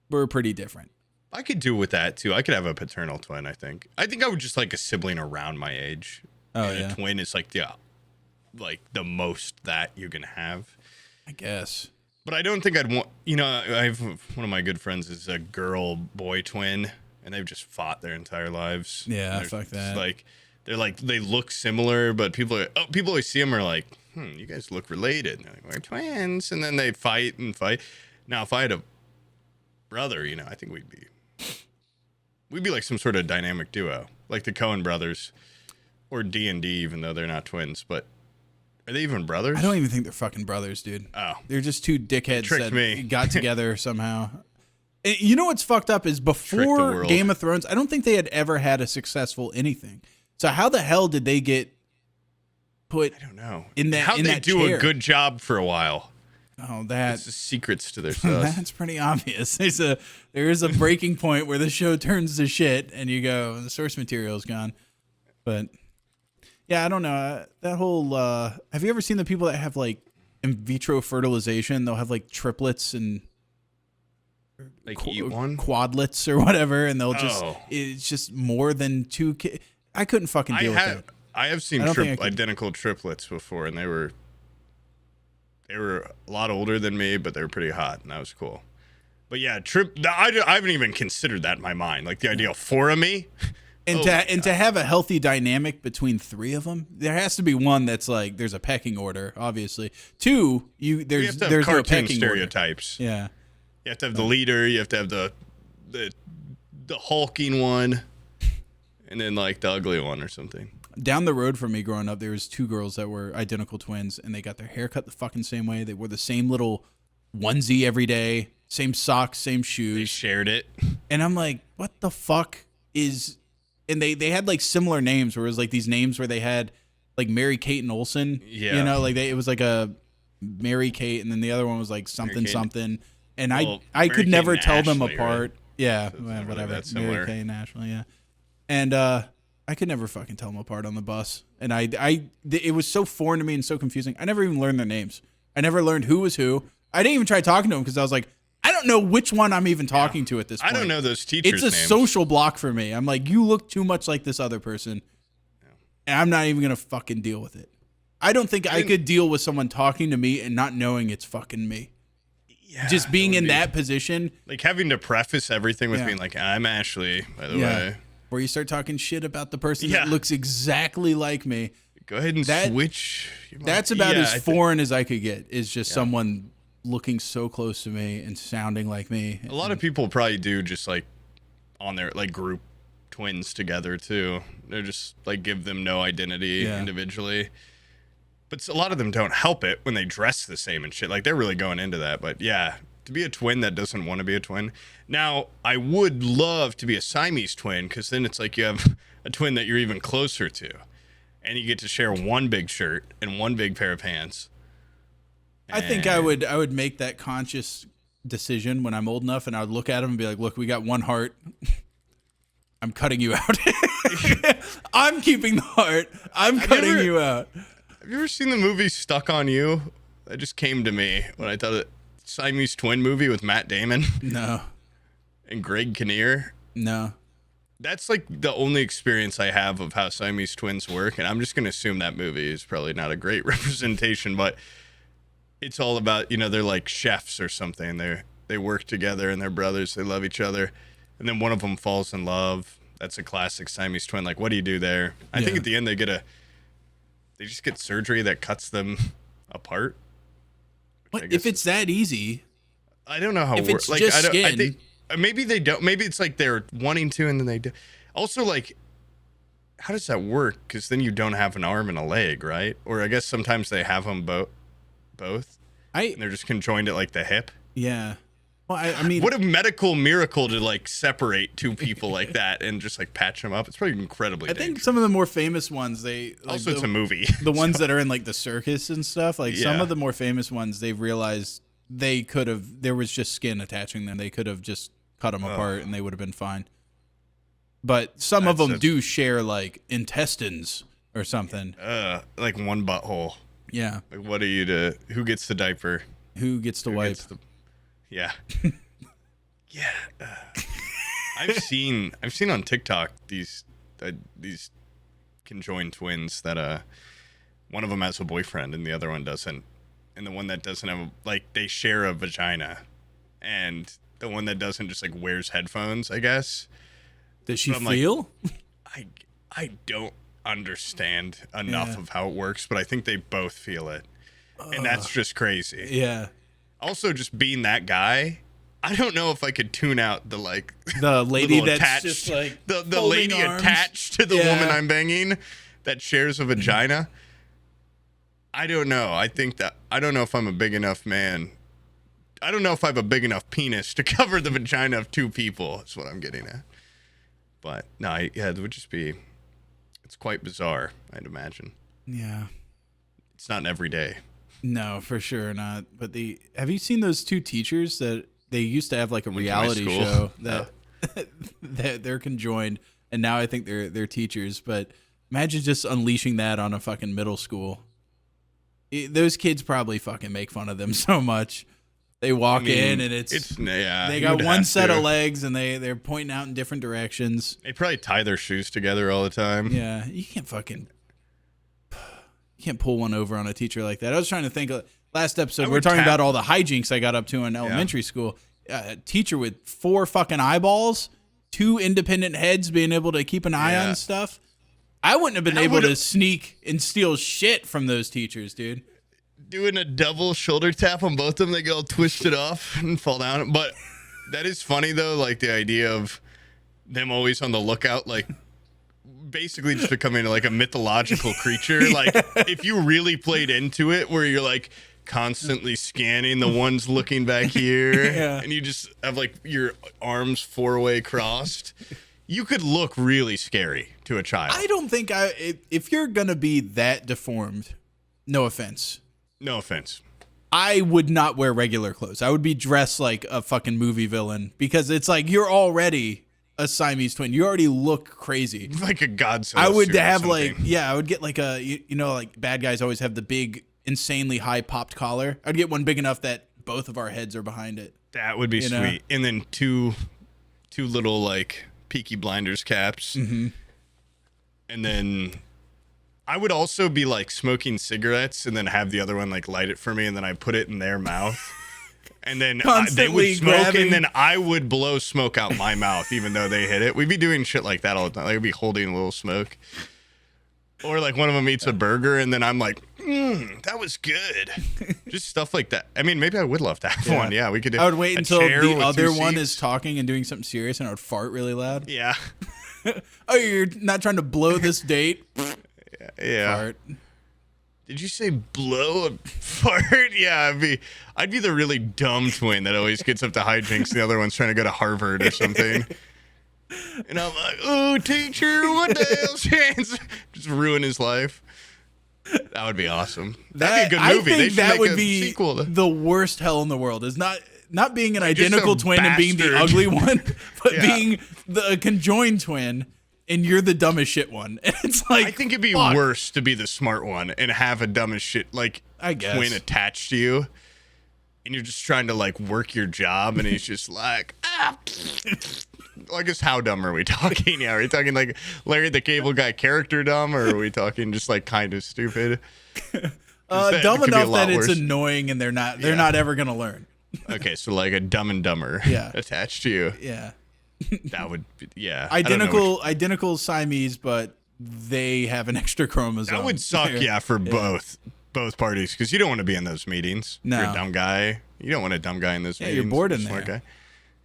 we're pretty different. I could do with that too. I could have a paternal twin. I think I would just like a sibling around my age. Oh, and yeah. A twin is like the most that you can have. I guess. But I don't think I'd want. I have one of my good friends is a girl-boy twin, and they've just fought their entire lives. Yeah, fuck that. They look similar, but people always see them are like, you guys look related. And they're like, we're twins, and then they fight and fight. Now, if I had a brother, I think we'd be like some sort of dynamic duo, like the Cohen brothers, or D&D, even though they're not twins. But are they even brothers? I don't even think they're fucking brothers, dude. Oh, they're just two dickheads that me. got together somehow. And you know what's fucked up is before Game of Thrones, I don't think they had ever had a successful anything. So how the hell did they get put? I don't know. In that, how in they that do chair? a good job for a while. Oh, That's the secrets to their stuff. that's pretty obvious. There is a breaking point where the show turns to shit, and you go, the source material is gone. But yeah, I don't know that whole. Have you ever seen the people that have like in vitro fertilization? They'll have like triplets and eat one quadlets or whatever, and they'll just it's just more than two kids. I couldn't fucking deal with that. I have seen identical triplets before, and they were a lot older than me, but they were pretty hot, and that was cool. But yeah, I haven't even considered that in my mind, like the idea of four of me. And to have a healthy dynamic between three of them, there has to be one that's like there's a pecking order, obviously. Two, there's no pecking stereotypes. Order. Yeah, you have to have the leader. You have to have the hulking one, and then like the ugly one or something. Down the road from me growing up, there was two girls that were identical twins, and they got their hair cut the fucking same way. They wore the same little onesie every day, same socks, same shoes. They shared it. And I'm like, what the fuck is... And they had like similar names where it was like these names where they had like Mary Kate and Olsen. Yeah. Like it was like a Mary Kate, and then the other one was like something. And I could never tell them apart. Right? Yeah, whatever. Mary Kate and Ashley, yeah. And I could never fucking tell them apart on the bus. And it was so foreign to me and so confusing. I never even learned their names. I never learned who was who. I didn't even try talking to them because I was like, I don't know which one I'm even talking to at this point. I don't know those teachers' names. It's a social block for me. I'm like, you look too much like this other person, and I'm not even going to fucking deal with it. I don't think I could deal with someone talking to me and not knowing it's fucking me. Yeah, just being in that position. Like having to preface everything with being like, I'm Ashley, by the way. Where you start talking shit about the person that looks exactly like me. Go ahead and switch. That's about as foreign as I could get, is just someone looking so close to me and sounding like me. A lot of people probably do just like on their like group twins together too. They're just like give them no identity individually. But a lot of them don't help it when they dress the same and shit. Like they're really going into that. But yeah, to be a twin that doesn't want to be a twin. Now, I would love to be a Siamese twin because then it's like you have a twin that you're even closer to. And you get to share one big shirt and one big pair of pants. I think I would make that conscious decision when I'm old enough, and I would look at him and be like, look, we got one heart. I'm cutting you out. I'm keeping the heart. I'm cutting you out. Have you ever seen the movie Stuck on You? That just came to me when I thought of Siamese twin movie with Matt Damon. No. And Greg Kinnear. No. That's like the only experience I have of how Siamese twins work, and I'm just going to assume that movie is probably not a great representation, but it's all about, they're like chefs or something. They work together and they're brothers. They love each other. And then one of them falls in love. That's a classic Siamese twin. Like, what do you do there? I think at the end they just get surgery that cuts them apart. What if it's that easy? I don't know how it works. Like, I think maybe they don't. Maybe it's like they're wanting to and then they do. Also, like, how does that work? Because then you don't have an arm and a leg, right? Or I guess sometimes they have them both. And they're just conjoined at like the hip. Yeah. Well, I mean, what a medical miracle to like separate two people like that and just like patch them up. It's probably incredibly dangerous. think some of the more famous ones, it's a movie. The ones that are in like the circus and stuff, like some of the more famous ones, they've realized there was just skin attaching them. They could have just cut them apart and they would have been fine. But some of them do share like intestines or something. Like one butthole. Yeah. Like, what are you to? Who gets the diaper? Who gets to wipe? Yeah. Yeah. I've seen on TikTok these conjoined twins that one of them has a boyfriend and the other one doesn't, and the one that doesn't have they share a vagina, and the one that doesn't just wears headphones, I guess. Does she feel? I don't understand enough of how it works, but I think they both feel it, and that's just crazy. Yeah. Also, just being that guy, I don't know if I could tune out the lady that's attached, just the lady arms. attached to the woman I'm banging that shares a vagina. I don't know. I don't know if I'm a big enough man. I don't know if I have a big enough penis to cover the vagina of two people. That's what I'm getting at. But no, it would just be. It's quite bizarre, I'd imagine. Yeah. It's not every day. No, for sure not. But have you seen those two teachers that they used to have a reality show that that they're conjoined, and now I think they're teachers. But imagine just unleashing that on a fucking middle school. Those kids probably fucking make fun of them so much. They walk in and they got one set of legs and they're pointing out in different directions. They probably tie their shoes together all the time. Yeah, you can't pull one over on a teacher like that. I was trying to think. Last episode, we were talking about all the hijinks I got up to in elementary school. A teacher with 4 fucking eyeballs, 2 independent heads being able to keep an eye on stuff. I wouldn't have been able to sneak and steal shit from those teachers, dude. Doing a double shoulder tap on both of them, they get all twisted off and fall down. But that is funny, though, the idea of them always on the lookout, basically just becoming a mythological creature. If you really played into it, where you're constantly scanning the ones looking back here, and you just have your arms 4-way crossed, you could look really scary to a child. I don't think if you're gonna be that deformed, no offense, I would not wear regular clothes. I would be dressed like a fucking movie villain, because it's you're already a Siamese twin. You already look crazy, like a Godzilla. I would have I would get a bad guys always have the big, insanely high popped collar. I'd get one big enough that both of our heads are behind it. That would be sweet. And then two little Peaky Blinders caps. Mm-hmm. And then I would also be smoking cigarettes and then have the other one light it for me, and then I put it in their mouth. And then they would smoke, and then I would blow smoke out my mouth, even though they hit it. We'd be doing shit like that all the time. We'd be holding a little smoke. Or one of them eats a burger, and then I'm that was good. Just stuff like that. I mean, maybe I would love to have one. Yeah, we could do I would wait until the other one is talking and doing something serious, and I would fart really loud. Yeah. Oh, you're not trying to blow this date? Yeah. Fart. Did you say blow a fart? Yeah, I'd be the really dumb twin that always gets up to hijinks. The other one's trying to go to Harvard or something. And I'm oh, teacher, what the hell's chance? Just ruin his life. That would be awesome. That'd be a good movie. I think that would be sequel to... the worst hell in the world. Is not being an identical twin and being the ugly one, but being the conjoined twin. And you're the dumbest shit one. And it's I think it'd be worse to be the smart one and have a dumbest shit I guess twin attached to you, and you're just trying to work your job, and he's just I guess how dumb are we talking? Yeah, are we talking Larry the Cable Guy character dumb, or are we talking just kind of stupid? Dumb enough that it's annoying, and they're not ever gonna learn. Okay, so a Dumb and Dumber attached to you. Yeah. That would be, identical Siamese, but they have an extra chromosome. That would suck, for both parties, because you don't want to be in those meetings. No. You're a dumb guy. You don't want a dumb guy in those meetings. You're bored in there. Guy.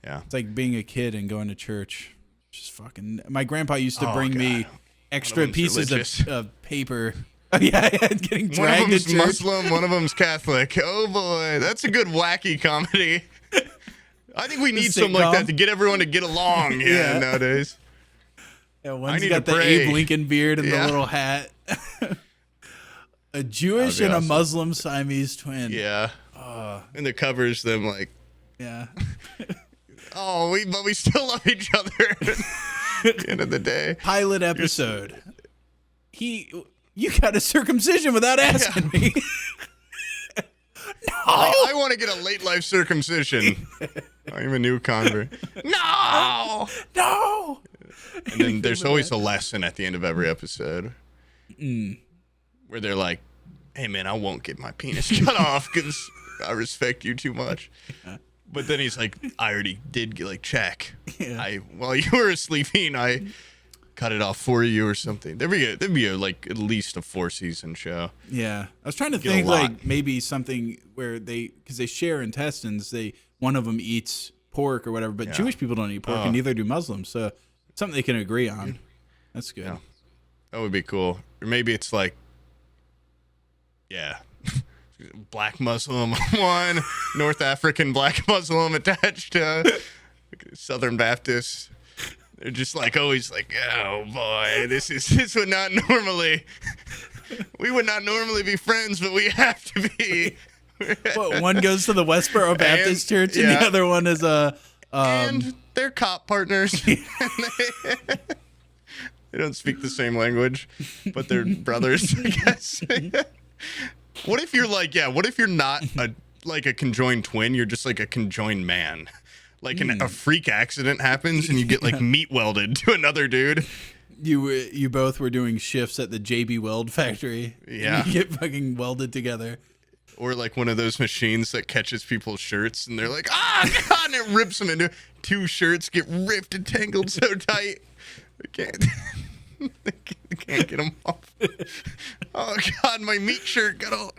Yeah. It's like being a kid and going to church. Just fucking. My grandpa used to bring me extra pieces of paper. Oh, yeah, getting dragged to church. One of them's Muslim, one of them's Catholic. Oh, boy. That's a good wacky comedy. I think we need something like that to get everyone to get along nowadays. Yeah, one's got the Abe Lincoln beard and the little hat. A Jewish and a Muslim Siamese twin. Yeah. And the covers them Yeah. but we still love each other at the end of the day. Pilot episode. You got a circumcision without asking me. I want to get a late life circumcision. I'm a new convert. No! No! And then there's always a lesson at the end of every episode. Where they're like, hey, man, I won't get my penis cut off because I respect you too much. But then he's like, I already did get, like, check. Yeah. While you were sleeping, I cut it off for you or something. There'd be like at least a 4-season show. Yeah, I was trying to think like maybe something where because they share intestines, one of them eats pork or whatever, but Jewish people don't eat pork and neither do Muslims, so something they can agree on. That's good. Yeah. That would be cool. Or maybe it's like, black Muslim one, North African black Muslim attached to Southern Baptist. They're just like always like, oh boy, this would not normally, we would not normally be friends, but we have to be. What, one goes to the Westboro Baptist Church and the other one is and they're cop partners. They don't speak the same language, but they're brothers, I guess. What if you're like, what if you're not a conjoined twin? You're just like a conjoined man. Like a freak accident happens and you get like meat welded to another dude. You both were doing shifts at the JB Weld factory. Yeah. You get fucking welded together. Or like one of those machines that catches people's shirts and they're like, God, and it rips them into 2 shirts, get ripped and tangled so tight. They can't get them off. Oh God, my meat shirt got all.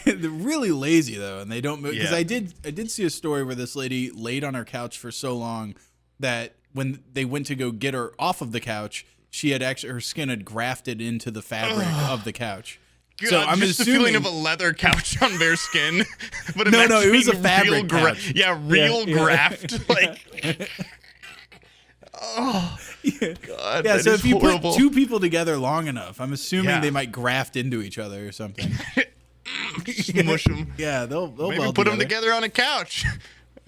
They're really lazy though, and they don't move. Because I did see a story where this lady laid on her couch for so long that when they went to go get her off of the couch, her skin had grafted into the fabric of the couch. God, so I'm just assuming the feeling of a leather couch on bare skin. But no, it was a fabric couch. Real graft. Like, oh God, yeah. So if you horrible. put 2 people together long enough, I'm assuming they might graft into each other or something. Smush them. Yeah, they'll maybe weld put together. them together on a couch.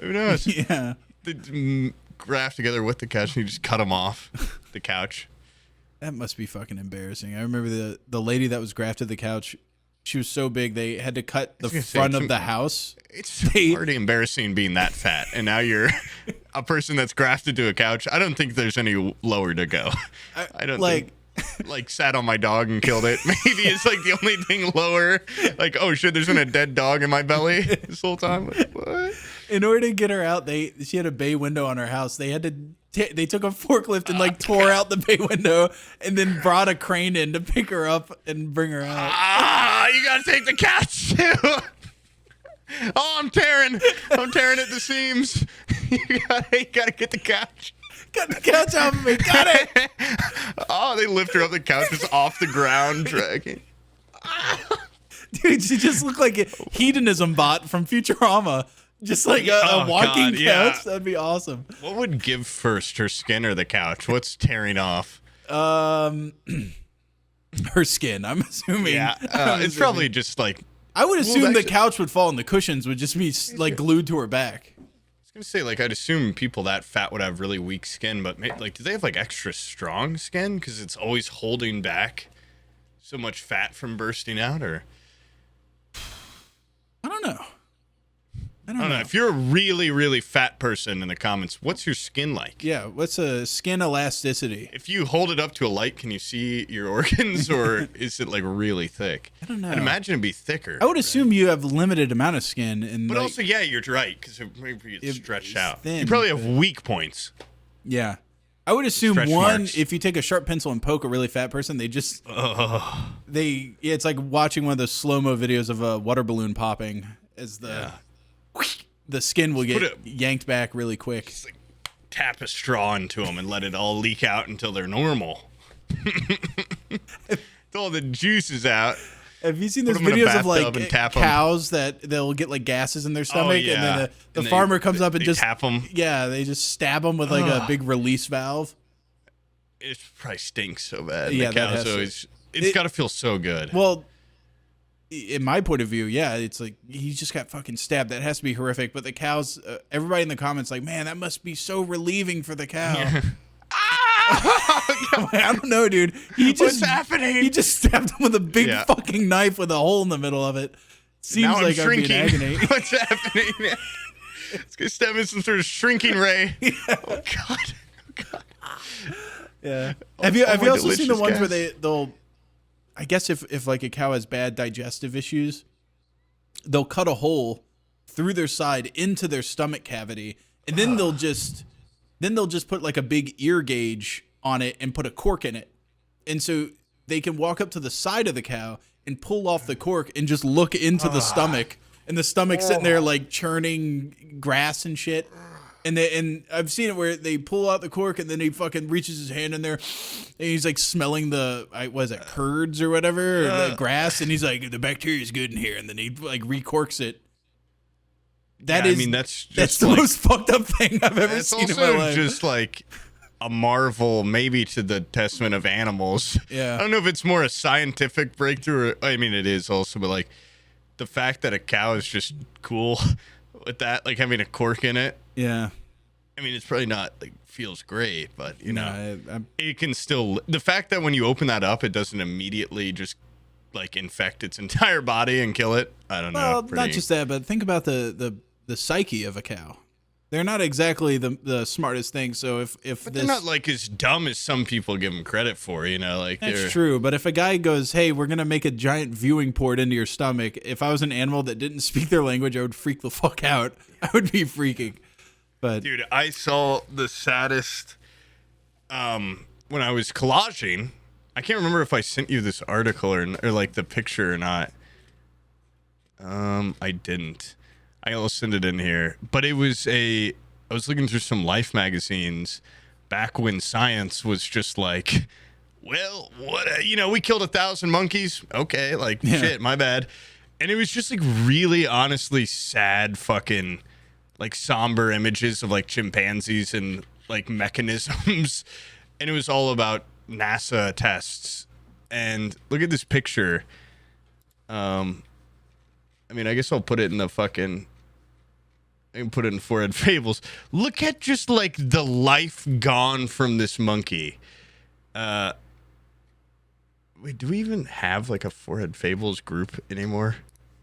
Who knows? Yeah, they graft together with the couch and you just cut them off the couch. That must be fucking embarrassing. I remember the lady that was grafted the couch. She was so big they had to cut the front of the house. It's already embarrassing being that fat, and now you're a person that's grafted to a couch. I don't think there's any lower to go. I don't think. Like sat on my dog and killed it. Maybe it's like the only thing lower. Like, oh shit, there's been a dead dog in my belly this whole time. Like, what? In order to get her out, she had a bay window on her house. They had to. They took a forklift and tore out the bay window and then brought a crane in to pick her up and bring her out. You gotta take the couch too. Oh, I'm tearing at the seams. You gotta get the couch. Got the couch off of me. Got it. Oh, they lift her up the couch just off the ground, dragging. Dude, she just looked like a hedonism bot from Futurama. Just like a walking couch. Yeah. That'd be awesome. What would give first, her skin or the couch? What's tearing off? Her skin, I'm assuming. Yeah, it's probably just like... I would assume the couch would fall and the cushions would just be like glued to her back. I was going to say, like, I'd assume people that fat would have really weak skin, but like, do they have like extra strong skin? Because it's always holding back so much fat from bursting out, or... I don't know. I don't know. If you're a really, really fat person in the comments, what's your skin like? Yeah, what's a skin elasticity? If you hold it up to a light, can you see your organs, or is it like really thick? I don't know. I'd imagine it'd be thicker. I would assume you have limited amount of skin, and but also, yeah, you're right, because maybe it's stretched out. Thin. You probably have weak points. Yeah, I would assume if you take a sharp pencil and poke a really fat person, they just it's like watching one of those slow-mo videos of a water balloon popping as the skin will get yanked back really quick. Just like tap a straw into them and let it all leak out until they're normal. Until all the juice is out. Have you seen those videos of like cows that they'll get like gases in their stomach, and then the farmer comes up and just tap them? Yeah, they just stab them with like a big release valve. It probably stinks so bad. Yeah, the cows always. It's got to feel so good. Well, in my point of view, yeah, it's like he just got fucking stabbed. That has to be horrific. But the cows, everybody in the comments, like, man, that must be so relieving for the cow. Yeah. I don't know, dude. What's happening? He just stabbed him with a big fucking knife with a hole in the middle of it. Seems now like I'm I'd be in shrinking. agony. What's happening? It's gonna step in some sort of shrinking ray. Yeah. Oh God. Yeah. Have you my also seen the delicious ones where gas. they'll I guess if like a cow has bad digestive issues, they'll cut a hole through their side into their stomach cavity, and then they'll just put like a big ear gauge on it and put a cork in it. And so they can walk up to the side of the cow and pull off the cork and just look into the stomach, and the stomach's sitting there like churning grass and shit. And I've seen it where they pull out the cork and then he fucking reaches his hand in there and he's like smelling the curds or whatever, or the grass, and he's like, the bacteria is good in here, and then he like recorks it. That's the like, most fucked up thing I've ever seen in my life. It's also just like a marvel, maybe to the testament of animals. Yeah. I don't know if it's more a scientific breakthrough. I mean, it is also, but like the fact that a cow is just cool with that, like having a cork in it. Yeah. I mean, it's probably not like feels great, but you know, I'm it can still. The fact that when you open that up, it doesn't immediately just like infect its entire body and kill it. I don't know. Well, not just that, but think about the psyche of a cow. They're not exactly the smartest thing. So if they're not like as dumb as some people give them credit for, you know, like that's true. But if a guy goes, "Hey, we're gonna make a giant viewing port into your stomach," if I was an animal that didn't speak their language, I would freak the fuck out. I would be freaking. But dude, I saw the saddest when I was collaging. I can't remember if I sent you this article or like the picture or not. I didn't. I'll send it in here. But it was I was looking through some Life magazines back when science was just like, well, what, we killed 1,000 monkeys. Okay, like, shit, my bad. And it was just like really honestly sad fucking like somber images of like chimpanzees and like mechanisms. And it was all about NASA tests. And look at this picture. I mean, I guess I'll put it in the fucking... I can put it in Forehead Fables. Look at just like the life gone from this monkey. Wait, do we even have like a Forehead Fables group anymore?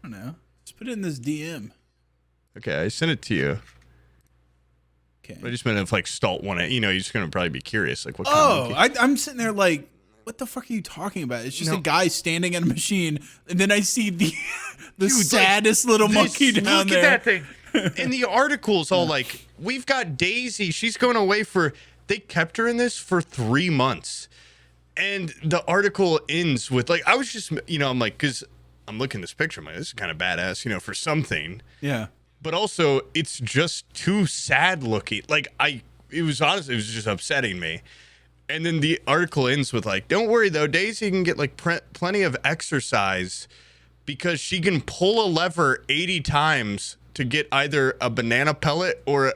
I don't know. Just put it in this DM. Okay, I sent it to you. Okay. I just meant if like Stalt wanted, you're just gonna probably be curious, like what? I'm sitting there like, what the fuck are you talking about? It's just a guy standing at a machine, and then I see the Dude, saddest little monkey down there. Look at that thing. And the article's all like, we've got Daisy. She's going away they kept her in this for 3 months. And the article ends with like, I was just, I'm like, because I'm looking at this picture, I'm like, this is kind of badass, for something. Yeah. But also, it's just too sad looking. Like, it was just upsetting me. And then the article ends with like, don't worry though, Daisy can get like plenty of exercise because she can pull a lever 80 times to get either a banana pellet or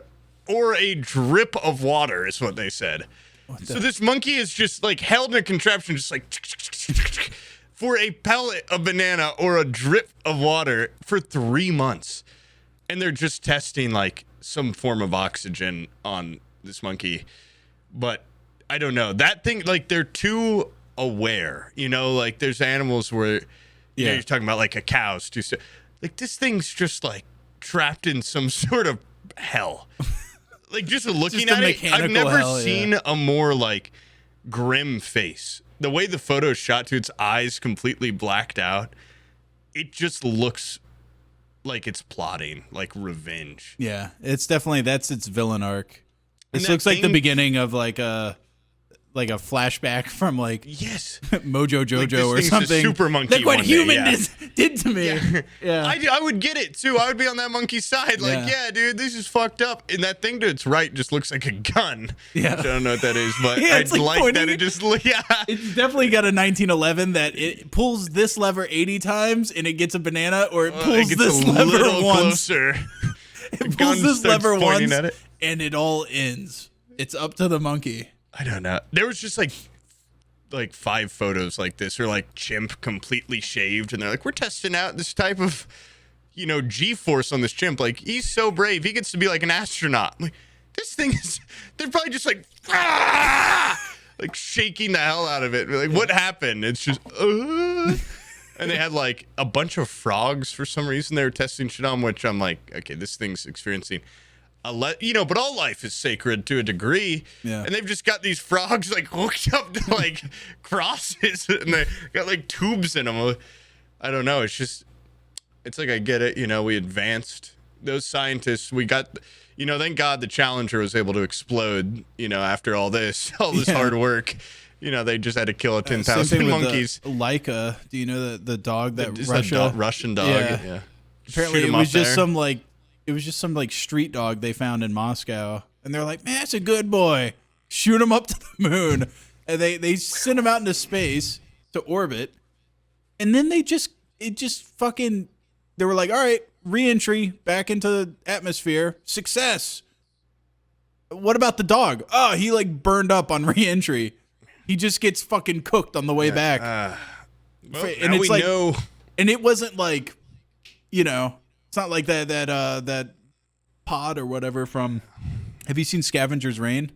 a drip of water, is what they said. So this monkey is just like held in a contraption, just like for a pellet of banana or a drip of water for 3 months. And they're just testing like some form of oxygen on this monkey. But I don't know. That thing, like, they're too aware, like there's animals where, you're talking about like a cow's too. Like this thing's just like trapped in some sort of hell. Like just looking at it, I've never seen a more like grim face. The way the photo is shot to its eyes completely blacked out, it just looks like it's plotting, like revenge. Yeah, it's definitely, that's its villain arc. This looks like the beginning of like a flashback from like Mojo Jojo or something. Super monkey. Look what human did to me. Yeah. I would get it too. I would be on that monkey's side. Like, yeah, dude, this is fucked up. And that thing to its right just looks like a gun. Yeah, I don't know what that is, but I'd like that it just. Yeah, it's definitely got a 1911 that it pulls this lever 80 times and it gets a banana, or it pulls this lever once. It pulls this lever once and it all ends. It's up to the monkey. I don't know. There was just like 5 photos like this, or like chimp completely shaved, and they're like, we're testing out this type of, G-force on this chimp. Like, he's so brave. He gets to be like an astronaut. I'm like, this thing is, they're probably just like, like shaking the hell out of it. Like, what happened? It's just, And they had like a bunch of frogs for some reason they were testing shit on, which I'm like, okay, this thing's experiencing but all life is sacred to a degree. Yeah. And they've just got these frogs like hooked up to like crosses, and they got like tubes in them. I don't know. It's like, I get it. We advanced those scientists. We got, thank God the Challenger was able to explode, after all this hard work. They just had to kill 10,000 monkeys. Laika, do you know the dog that Russian dog? Yeah. Apparently it was just some like street dog they found in Moscow, and they're like, man, it's a good boy. Shoot him up to the moon, and they sent him out into space to orbit, and then they were like, all right, re-entry back into the atmosphere, success. What about the dog? Oh, he like burned up on re-entry. He just gets fucking cooked on the way back. And it's like, know. And it wasn't like, it's not like that pod or whatever from. Have you seen Scavenger's Reign?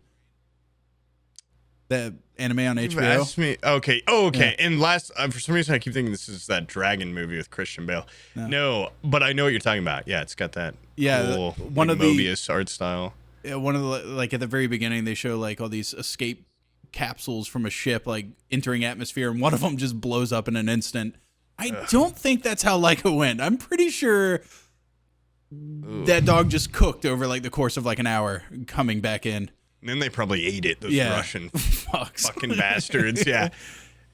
That anime on HBO. You've asked me. Okay. Oh, okay. Yeah. And for some reason, I keep thinking this is that dragon movie with Christian Bale. No, but I know what you're talking about. Yeah, it's got that. Cool, one of Mobius art style. Yeah, one of the like at the very beginning, they show like all these escape capsules from a ship like entering atmosphere, and one of them just blows up in an instant. I don't think that's how Laika went. I'm pretty sure that dog just cooked over like the course of like an hour coming back in. And then they probably ate it, those Russian fucking bastards. Yeah.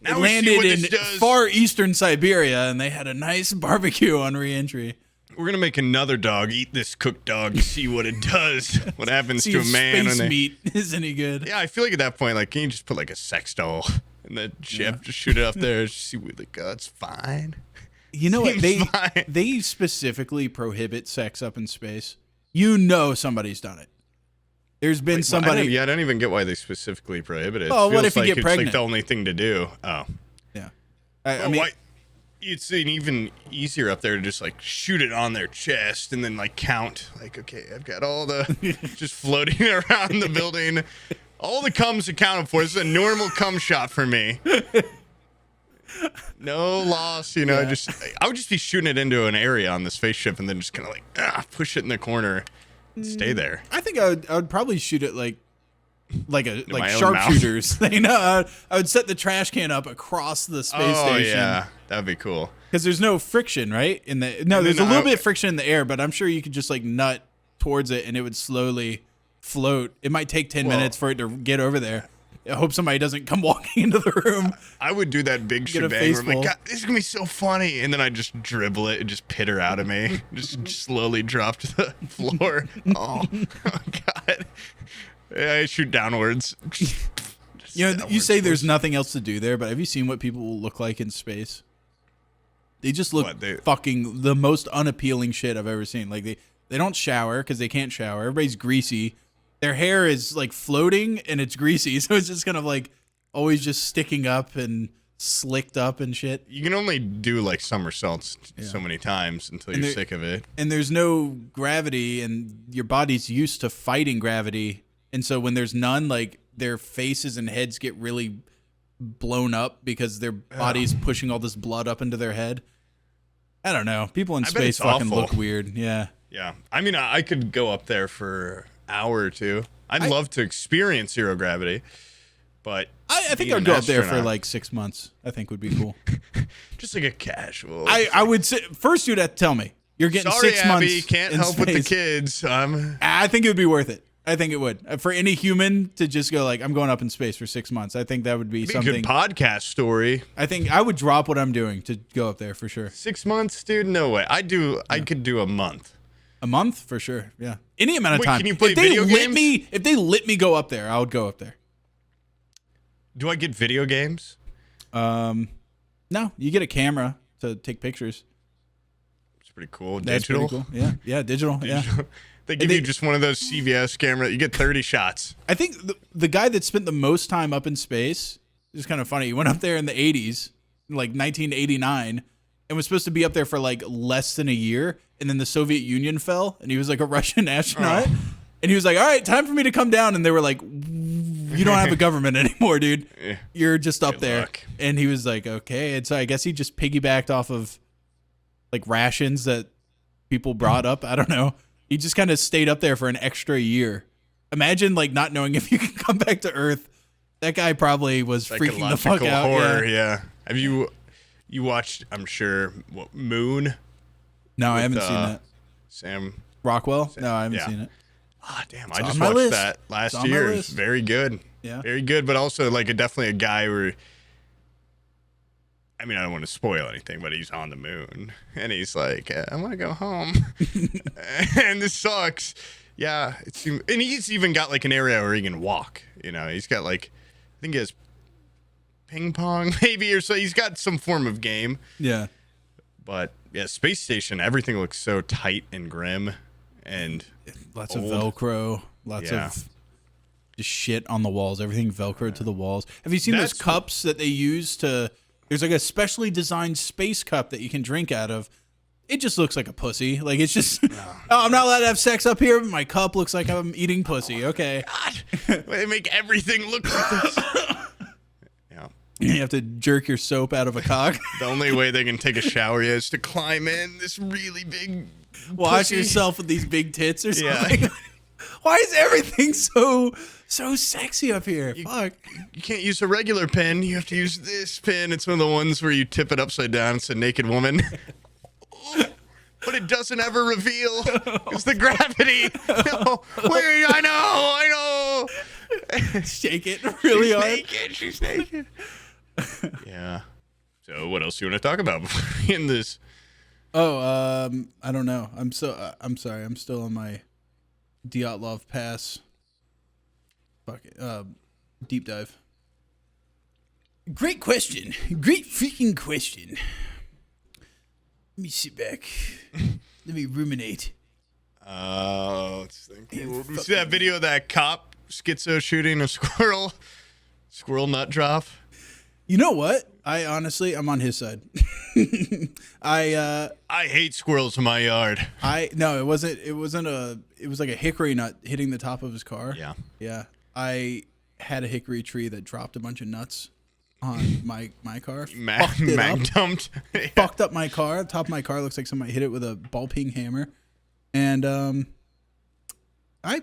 Now it landed in far eastern Siberia, and they had a nice barbecue on re-entry. We're going to make another dog eat this cooked dog to see what it does, what happens to a man. Space meat is any good. Yeah, I feel like at that point, like, can you just put like a sex doll in the ship, just shoot it up there, just see what the it's fine. You know what? They specifically prohibit sex up in space. Somebody's done it. There's been somebody. I don't even get why they specifically prohibit it. Oh, what if you get pregnant? It's like the only thing to do. Oh. Yeah. I mean, it's even easier up there to just like shoot it on their chest and then like count. Like, okay, I've got all the just floating around the building. All the cums accounted for. This is a normal cum shot for me. No loss, I would just be shooting it into an area on the spaceship and then just kind of like push it in the corner. Stay there. I think I would probably shoot it like sharpshooters thing. I would set the trash can up across the space station. Oh yeah, that'd be cool. Because there's no friction, right? There's a little bit of friction in the air, but I'm sure you could just like nut towards it and it would slowly float. It might take 10 minutes for it to get over there. I hope somebody doesn't come walking into the room. I would do that big shebang where I'm like, God, this is going to be so funny. And then I just dribble it and just pitter out of me. Just slowly drop to the floor. Oh God. I shoot downwards. You say there's nothing else to do there, but have you seen what people look like in space? They just look fucking the most unappealing shit I've ever seen. Like they don't shower because they can't shower. Everybody's greasy. Their hair is like floating and it's greasy, so it's just kind of like always just sticking up and slicked up and shit. You can only do like somersaults so many times until you're sick of it. And there's no gravity, and your body's used to fighting gravity, and so when there's none, like their faces and heads get really blown up because their body's pushing all this blood up into their head. I don't know. People in space fucking look weird. Yeah. Yeah. I mean, I could go up there for hour or two. I'd love to experience zero gravity, but I think I'd go up there for like 6 months. I think would be cool. Just like a casual. I would say first you'd have to tell me you're getting Sorry, 6 Abby, months. Can't help space. with the kids. I think it would be worth it. I think it would for any human to just go like I'm going up in space for 6 months. I think that would be something. A good podcast story. I think I would drop what I'm doing to go up there for sure. 6 months, dude? No way. I could do a month. A month for sure. Yeah. Any amount of time. Can you play video games? If they let me go up there, I would go up there. Do I get video games? No, you get a camera to take pictures. It's pretty cool. That's digital. pretty cool. Yeah, digital. Yeah. They give you just one of those CVS camera. You get 30 shots. I think the guy that spent the most time up in space is kind of funny. He went up there in the 80s, like 1989, and was supposed to be up there for like less than a year. And then the Soviet Union fell, and he was like a Russian astronaut. And he was like, all right, time for me to come down. And they were like, you don't have a government anymore, dude. Yeah. You're just up Good there. luck. And he was like, okay. And so I guess he just piggybacked off of like rations that people brought up. I don't know. He just kind of stayed up there for an extra year. Imagine like not knowing if you can come back to Earth. That guy probably was freaking the fuck out. Horror, yeah. Have you watched, I'm sure, Moon? No, I haven't seen that. Sam Rockwell? No, I haven't seen it. Ah, damn. It's I just on my watched list. that last It's on my year. list. Very good. Yeah. Very good, but also like definitely a guy where, I mean, I don't want to spoil anything, but he's on the moon and he's like, I want to go home. And this sucks. Yeah. And he's even got like an area where he can walk. You know, he's got like, I think he has ping pong maybe or so. He's got some form of game. Yeah. But yeah, space station, everything looks so tight and grim and lots old. of Velcro, lots of just shit on the walls, everything Velcroed to the walls. Have you seen those cups that they use to, there's like a specially designed space cup that you can drink out of. It just looks like a pussy. Like it's just, oh, I'm not allowed to have sex up here, but my cup looks like I'm eating pussy. Okay. God, they make everything look like this. Yeah. You have to jerk your soap out of a cock. The only way they can take a shower is to climb in this really big Wash pussy. yourself with these big tits or Yeah. something. Why is everything so sexy up here? Fuck. You can't use a regular pen. You have to use this pen. It's one of the ones where you tip it upside down. It's a naked woman. But it doesn't ever reveal. It's the gravity. No. Wait, I know. Shake it really hard. She's naked. Yeah. So what else do you want to talk about in this? Oh, I don't know. I'm sorry. I'm still on my Dyatlov Pass. Fuck it. Deep dive. Great question. Great freaking question. Let me sit back. Let me ruminate. Let's think. You see that video of that cop schizo shooting a squirrel nut drop? You know what? I'm on his side. I hate squirrels in my yard. No, it was like a hickory nut hitting the top of his car. Yeah. Yeah. I had a hickory tree that dropped a bunch of nuts on my car. Dumped. Fucked up my car. The top of my car looks like somebody hit it with a ball peen hammer. And I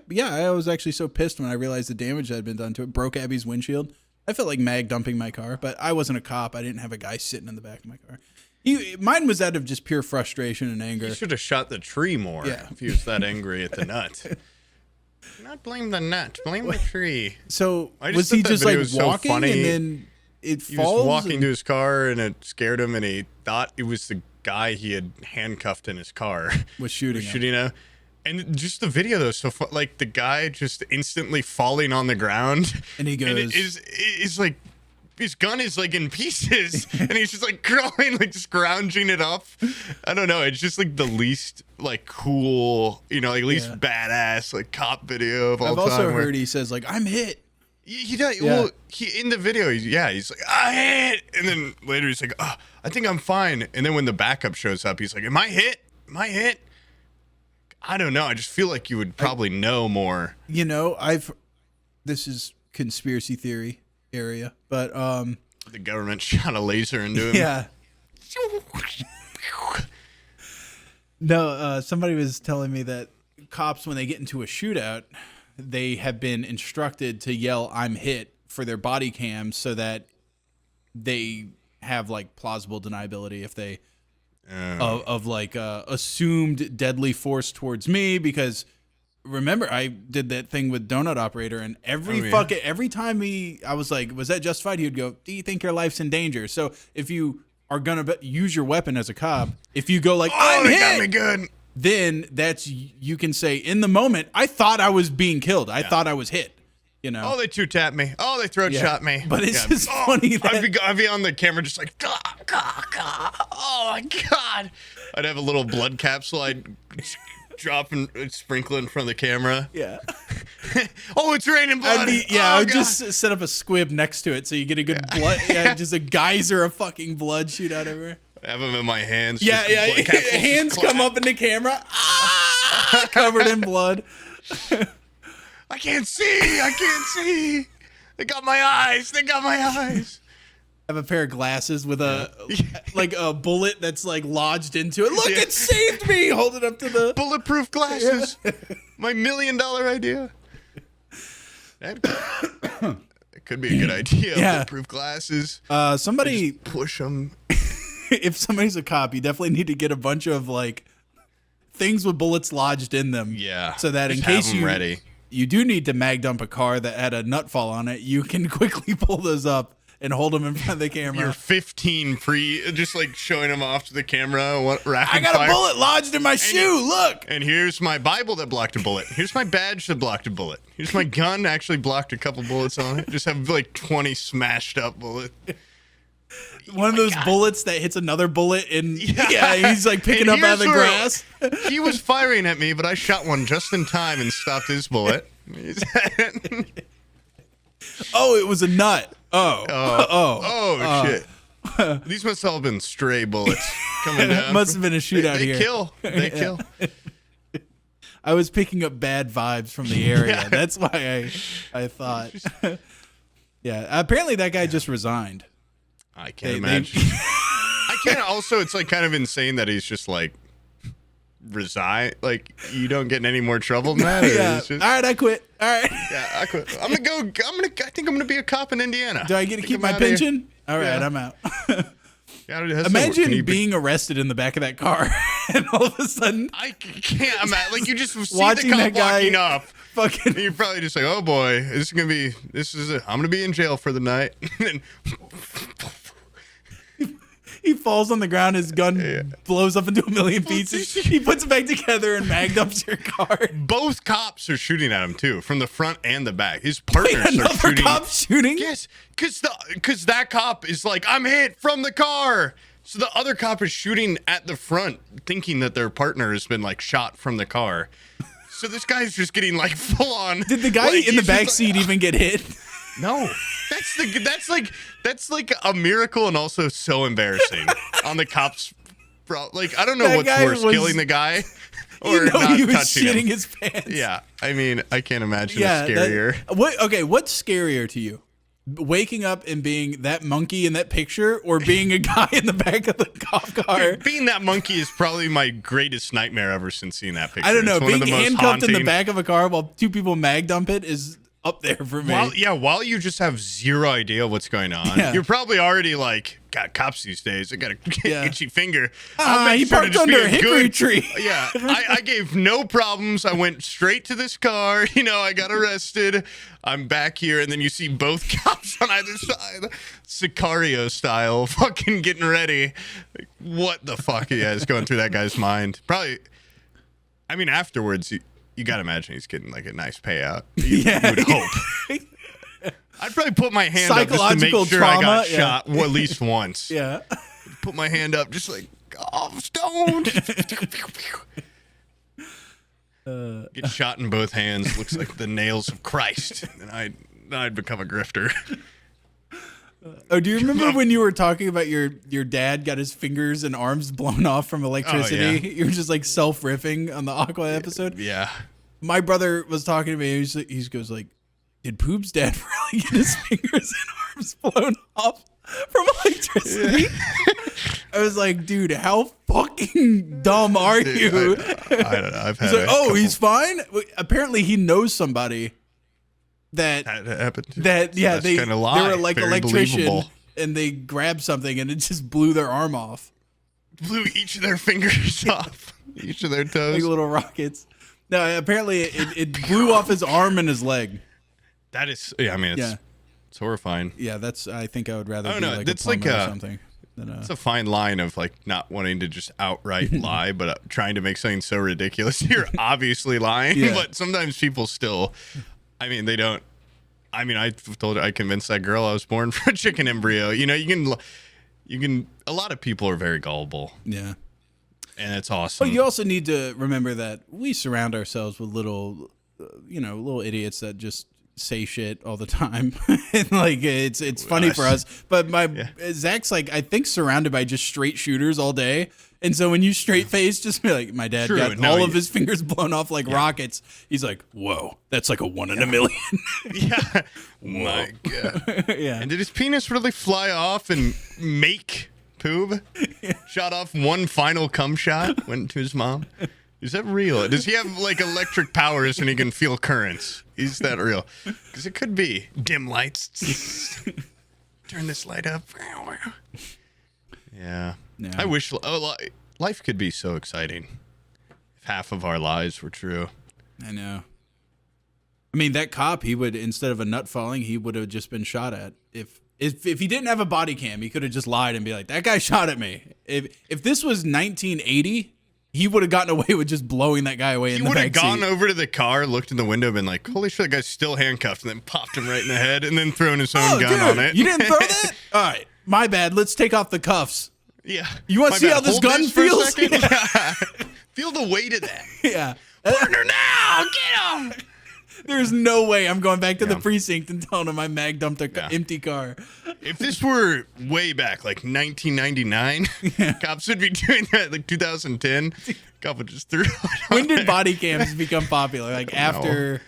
was actually so pissed when I realized the damage that had been done to it. Broke Abby's windshield. I felt like mag dumping my car, but I wasn't a cop. I didn't have a guy sitting in the back of my car. Mine was out of just pure frustration and anger. You should have shot the tree more if he was that angry at the nut. Not blame the nut, blame the tree. So was he just like walking and then it falls? He was walking to his car and it scared him and he thought it was the guy he had handcuffed in his car. Was shooting him. And just the video though, so like the guy just instantly falling on the ground. And he goes, and it's like, his gun is like in pieces and he's just like crawling, like scrounging it up. I don't know. It's just like the least like cool, like least badass like cop video of all time. I've also heard he says like, I'm hit. He does. Yeah. Well, in the video, he's like, I hit. And then later he's like, I think I'm fine. And then when the backup shows up, he's like, am I hit? Am I hit? I don't know. I just feel like you would probably know more. This is conspiracy theory area, but the government shot a laser into him. Yeah. No, somebody was telling me that cops, when they get into a shootout, they have been instructed to yell "I'm hit" for their body cams so that they have like plausible deniability if they of like assumed deadly force towards me, because remember I did that thing with Donut Operator and every time I was like, was that justified? He would go, do you think your life's in danger? So if you are gonna use your weapon as a cop, if you go like, I'm hit, got me good, then you can say in the moment, I thought I was being killed. I thought I was hit. Oh, they two-tapped me. Oh, they throat-shot me. But it's just funny that... I'd be on the camera just like, oh, my God. I'd have a little blood capsule I'd drop and sprinkle in front of the camera. Yeah. Oh, it's raining blood. I would just set up a squib next to it so you get a good blood. Yeah, just a geyser of fucking blood shoot out everywhere. I have them in my hands. Hands come up in the camera. Covered in blood. I can't see. They got my eyes. They got my eyes. I have a pair of glasses with a bullet that's like lodged into it. Look, it saved me. Hold it up to the bulletproof glasses. My $1 million idea. That could be a good idea. Bulletproof glasses. Somebody push them. If somebody's a cop, you definitely need to get a bunch of like things with bullets lodged in them. Yeah. So that in case you do need to mag dump a car that had a nut fall on it, you can quickly pull those up and hold them in front of the camera. You're 15 just like showing them off to the camera. I got a bullet lodged in my shoe. Look. And here's my Bible that blocked a bullet. Here's my badge that blocked a bullet. Here's my gun actually blocked a couple bullets on it. Just have like 20 smashed up bullets. One of those bullets that hits another bullet and he's like picking up out of the grass. He was firing at me, but I shot one just in time and stopped his bullet. Oh, it was a nut. Shit. These must all have been stray bullets coming down. It must have been a shootout here. They kill. I was picking up bad vibes from the area. Yeah. That's why I thought. Yeah. Apparently that guy just resigned. I can't imagine. I can't. Also, it's like kind of insane that he's just like resign. Like you don't get in any more trouble than that. Yeah. Just, all right, I quit. All right. Yeah, I quit. I think I'm gonna be a cop in Indiana. Do I get to keep my pension? All right, I'm out. Imagine being arrested in the back of that car, and all of a sudden, I can't imagine. Like you just see watching the cop walking up. Fucking, you're probably just like, oh boy, I'm gonna be in jail for the night. He falls on the ground. His gun blows up into a million pieces. He puts it back together and mag dumps your car. Both cops are shooting at him too, from the front and the back. His partners are shooting. Cop shooting? Yes, because that cop is like, I'm hit from the car. So the other cop is shooting at the front, thinking that their partner has been like shot from the car. So this guy's just getting like full on. Did the guy in the back seat even get hit? No, that's like a miracle and also so embarrassing on the cops. Like I don't know what's worse, killing the guy or not he was touching shitting him. his pants. Yeah, I mean I can't imagine a scarier. What's scarier to you? Waking up and being that monkey in that picture, or being a guy in the back of the cop car? Being that monkey is probably my greatest nightmare ever since seeing that picture. I don't know. It's being handcuffed in the back of a car while two people mag dump it is up there for me. While you just have zero idea what's going on, you're probably already like, God, cops these days, I got a itchy finger. He parked under a hickory tree. Yeah, I gave no problems. I went straight to this car. I got arrested. I'm back here, and then you see both cops on either side, Sicario style, fucking getting ready. Like, what the fuck is going through that guy's mind? Probably, I mean, afterwards, you got to imagine he's getting like a nice payout. You would hope. I'd probably put my hand up just to make sure I got shot at least once. Yeah. Put my hand up just like, oh, stoned. Get shot in both hands. Looks like the nails of Christ. And I'd become a grifter. Oh, do you remember when you were talking about your dad got his fingers and arms blown off from electricity? Oh, yeah. You were just like self-riffing on the Aqua episode. Yeah. My brother was talking to me. He goes like, did Poop's dad really get his fingers and arms blown off from electricity? I was like, dude, how fucking dumb are you? I don't know. I've had he's like, he's fine? Apparently he knows somebody that happened. They were like Very electrician believable. and they grabbed something and it just blew their arm off. Blew each of their fingers off. Each of their toes. Like little rockets. No, apparently it blew off his arm and his leg. That is, it's horrifying. Yeah, I think I would rather be like that's a plumber like or something. It's a fine line of like not wanting to just outright lie, but trying to make something so ridiculous. You're obviously lying, but sometimes people still, they don't. I convinced that girl I was born from a chicken embryo. You can. A lot of people are very gullible. Yeah, and it's awesome. But you also need to remember that we surround ourselves with little idiots that just say shit all the time. And like it's funny for us. But Zach's like, I think, surrounded by just straight shooters all day. And so when you straight face, just be like, my dad got no, all of his fingers blown off like rockets. He's like, whoa, that's like a 1 in a million. Yeah. My God. Yeah. And did his penis really fly off and make poop? Shot off one final cum shot, went to his mom. Is that real? Does he have like electric powers and he can feel currents? Is that real? Because it could be. Dim lights. Turn this light up. Yeah. I wish life could be so exciting if half of our lives were true. I know. I mean, that cop, he would, instead of a nut falling, he would have just been shot at. If he didn't have a body cam, he could have just lied and be like, that guy shot at me. If this was 1980, he would have gotten away with just blowing that guy away in the backseat. He would have gone over to the car, looked in the window, been like, holy shit, that guy's still handcuffed, and then popped him right in the head, and then thrown his own gun on it. You didn't throw that? All right, my bad. Let's take off the cuffs. Yeah. You want to see how this gun feels? Yeah. Feel the weight of that. Yeah. Partner now, get him. There's no way I'm going back to the precinct and telling him I mag dumped an empty car. If this were way back, like 1999, cops would be doing that. Like 2010, cop would just throw it on. When did body cams become popular? Like after...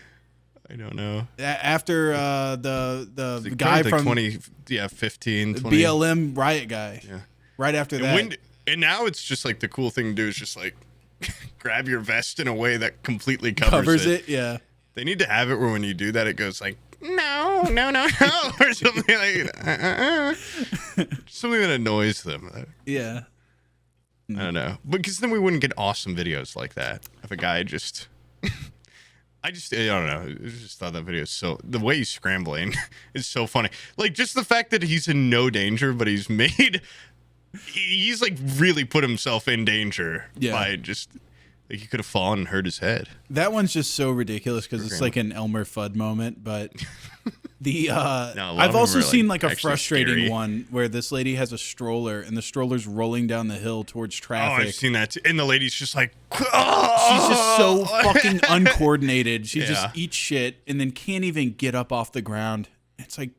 I don't know. After the guy from 15, 20. BLM riot guy. Yeah. Right after that. And now it's just like the cool thing to do is just like grab your vest in a way that completely covers it. Yeah. They need to have it where when you do that, it goes like, no, or something like something that annoys them. Yeah. I don't know. Because then we wouldn't get awesome videos like that. If a guy just... I don't know. I just thought that video is the way he's scrambling is so funny. Like, just the fact that he's in no danger, but he's like really put himself in danger by just... Like he could have fallen and hurt his head. That one's just so ridiculous because it's like an Elmer Fudd moment. But I've also seen like a frustrating one where this lady has a stroller and the stroller's rolling down the hill towards traffic. Oh, I've seen that too. And the lady's just like, she's just so fucking uncoordinated. She just eats shit and then can't even get up off the ground. It's like,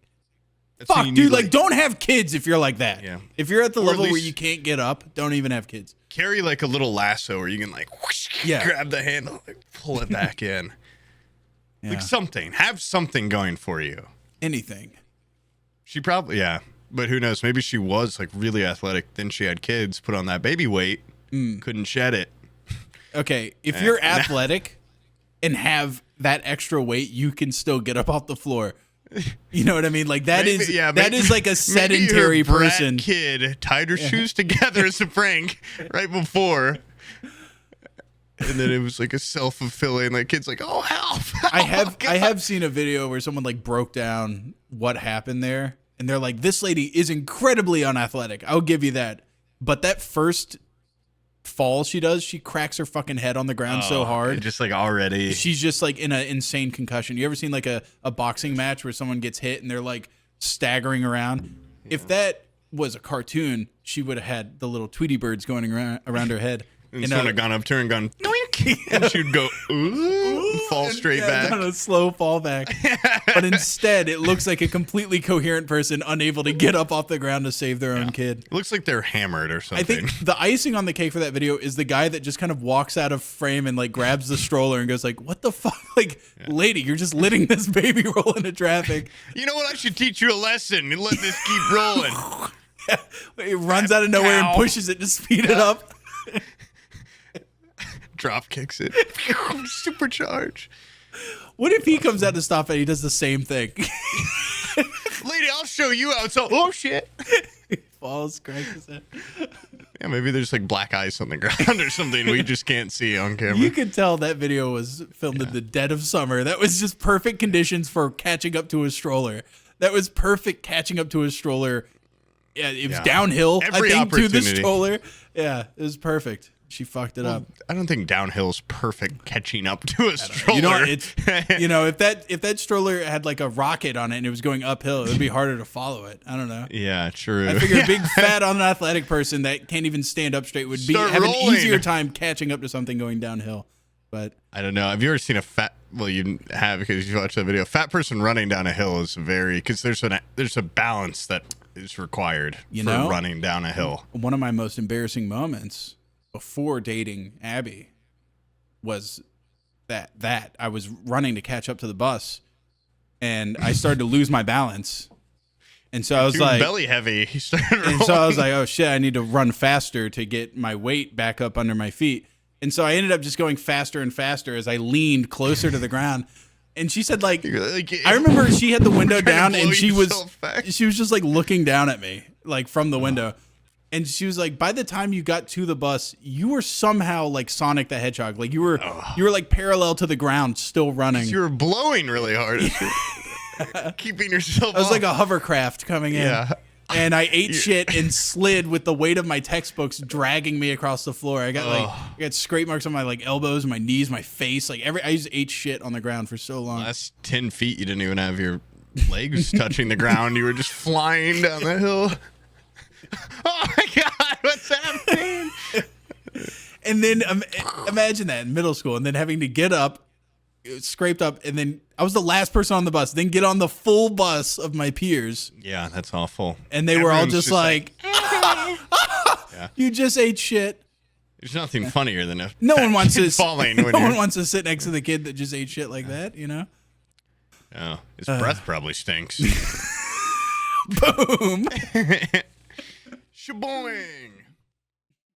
fuck, dude, like don't have kids if you're like that. Yeah. If you're at the level where you can't get up, don't even have kids. Carry like a little lasso where you can like whoosh, grab the handle, like pull it back in. Like something. Have something going for you. Anything. She probably, but who knows? Maybe she was like really athletic. Then she had kids, put on that baby weight, couldn't shed it. Okay, if you're athletic and have that extra weight, you can still get up off the floor. You know what I mean? Like that is like a sedentary person. Kid tied her shoes together as a prank right before, and then it was like a self-fulfilling. Like kid's like, "Oh help!" I have seen a video where someone like broke down what happened there, and they're like, "This lady is incredibly unathletic. I'll give you that, but that first fall she does, she cracks her fucking head on the ground so hard, just like already she's just like in an insane concussion. You ever seen like a boxing match where someone gets hit and they're like staggering around? If that was a cartoon, she would have had the little Tweety birds going around her head. And someone had gone up to her and gone, and she'd go, ooh, fall straight back. On a slow fall back. But instead, it looks like a completely coherent person unable to get up off the ground to save their own kid. It looks like they're hammered or something. I think the icing on the cake for that video is the guy that just kind of walks out of frame and like grabs the stroller and goes like, what the fuck? Like, lady, you're just letting this baby roll into traffic. You know what? I should teach you a lesson and let this keep rolling. He runs out of nowhere and pushes it to speed it up. Drop kicks it. Supercharge. What if he comes out to stop it and he does the same thing? Lady, I'll show you how it's all. Oh, shit. He falls, cracks his head. Yeah, maybe there's like black ice on the ground or something we just can't see on camera. You could tell that video was filmed in the dead of summer. That was just perfect conditions for catching up to a stroller. That was perfect catching up to a stroller. Yeah, it was downhill, every I think, to the opportunity. stroller. Yeah, it was perfect. She fucked it up. I don't think downhill's perfect catching up to a stroller. You know, if that stroller had like a rocket on it and it was going uphill, it would be harder to follow it. I don't know. Yeah, true. I figure a big fat unathletic person that can't even stand up straight would have an easier time catching up to something going downhill. But I don't know. Have you ever seen a fat? Well, you have because you watched that video. A fat person running down a hill is because there's a balance that is required for running down a hill. One of my most embarrassing moments before dating Abby was that I was running to catch up to the bus, and I started to lose my balance. And so I was like, belly heavy. He started and so I was like, oh shit, I need to run faster to get my weight back up under my feet. And so I ended up just going faster and faster as I leaned closer to the ground. And she said, like, I remember she had the window down and she was just like looking down at me, like from the window. And she was like, by the time you got to the bus, you were somehow like Sonic the Hedgehog. Like you were like parallel to the ground, still running. You were blowing really hard. Keeping yourself I was like a hovercraft coming in. Yeah. And I ate shit and slid with the weight of my textbooks dragging me across the floor. I got scrape marks on my like elbows, my knees, my face. Like I just ate shit on the ground for so long. Last 10 feet, you didn't even have your legs touching the ground. You were just flying down the hill. Oh my God, what's happening? And then imagine that in middle school, and then having to get up, scraped up, and then I was the last person on the bus, then get on the full bus of my peers. Yeah, that's awful. And they were all just like yeah. You just ate shit. There's nothing funnier than a no one wants to falling. No one wants to sit next to the kid that just ate shit like that, you know? Oh, his breath probably stinks. Boom. Shaboing.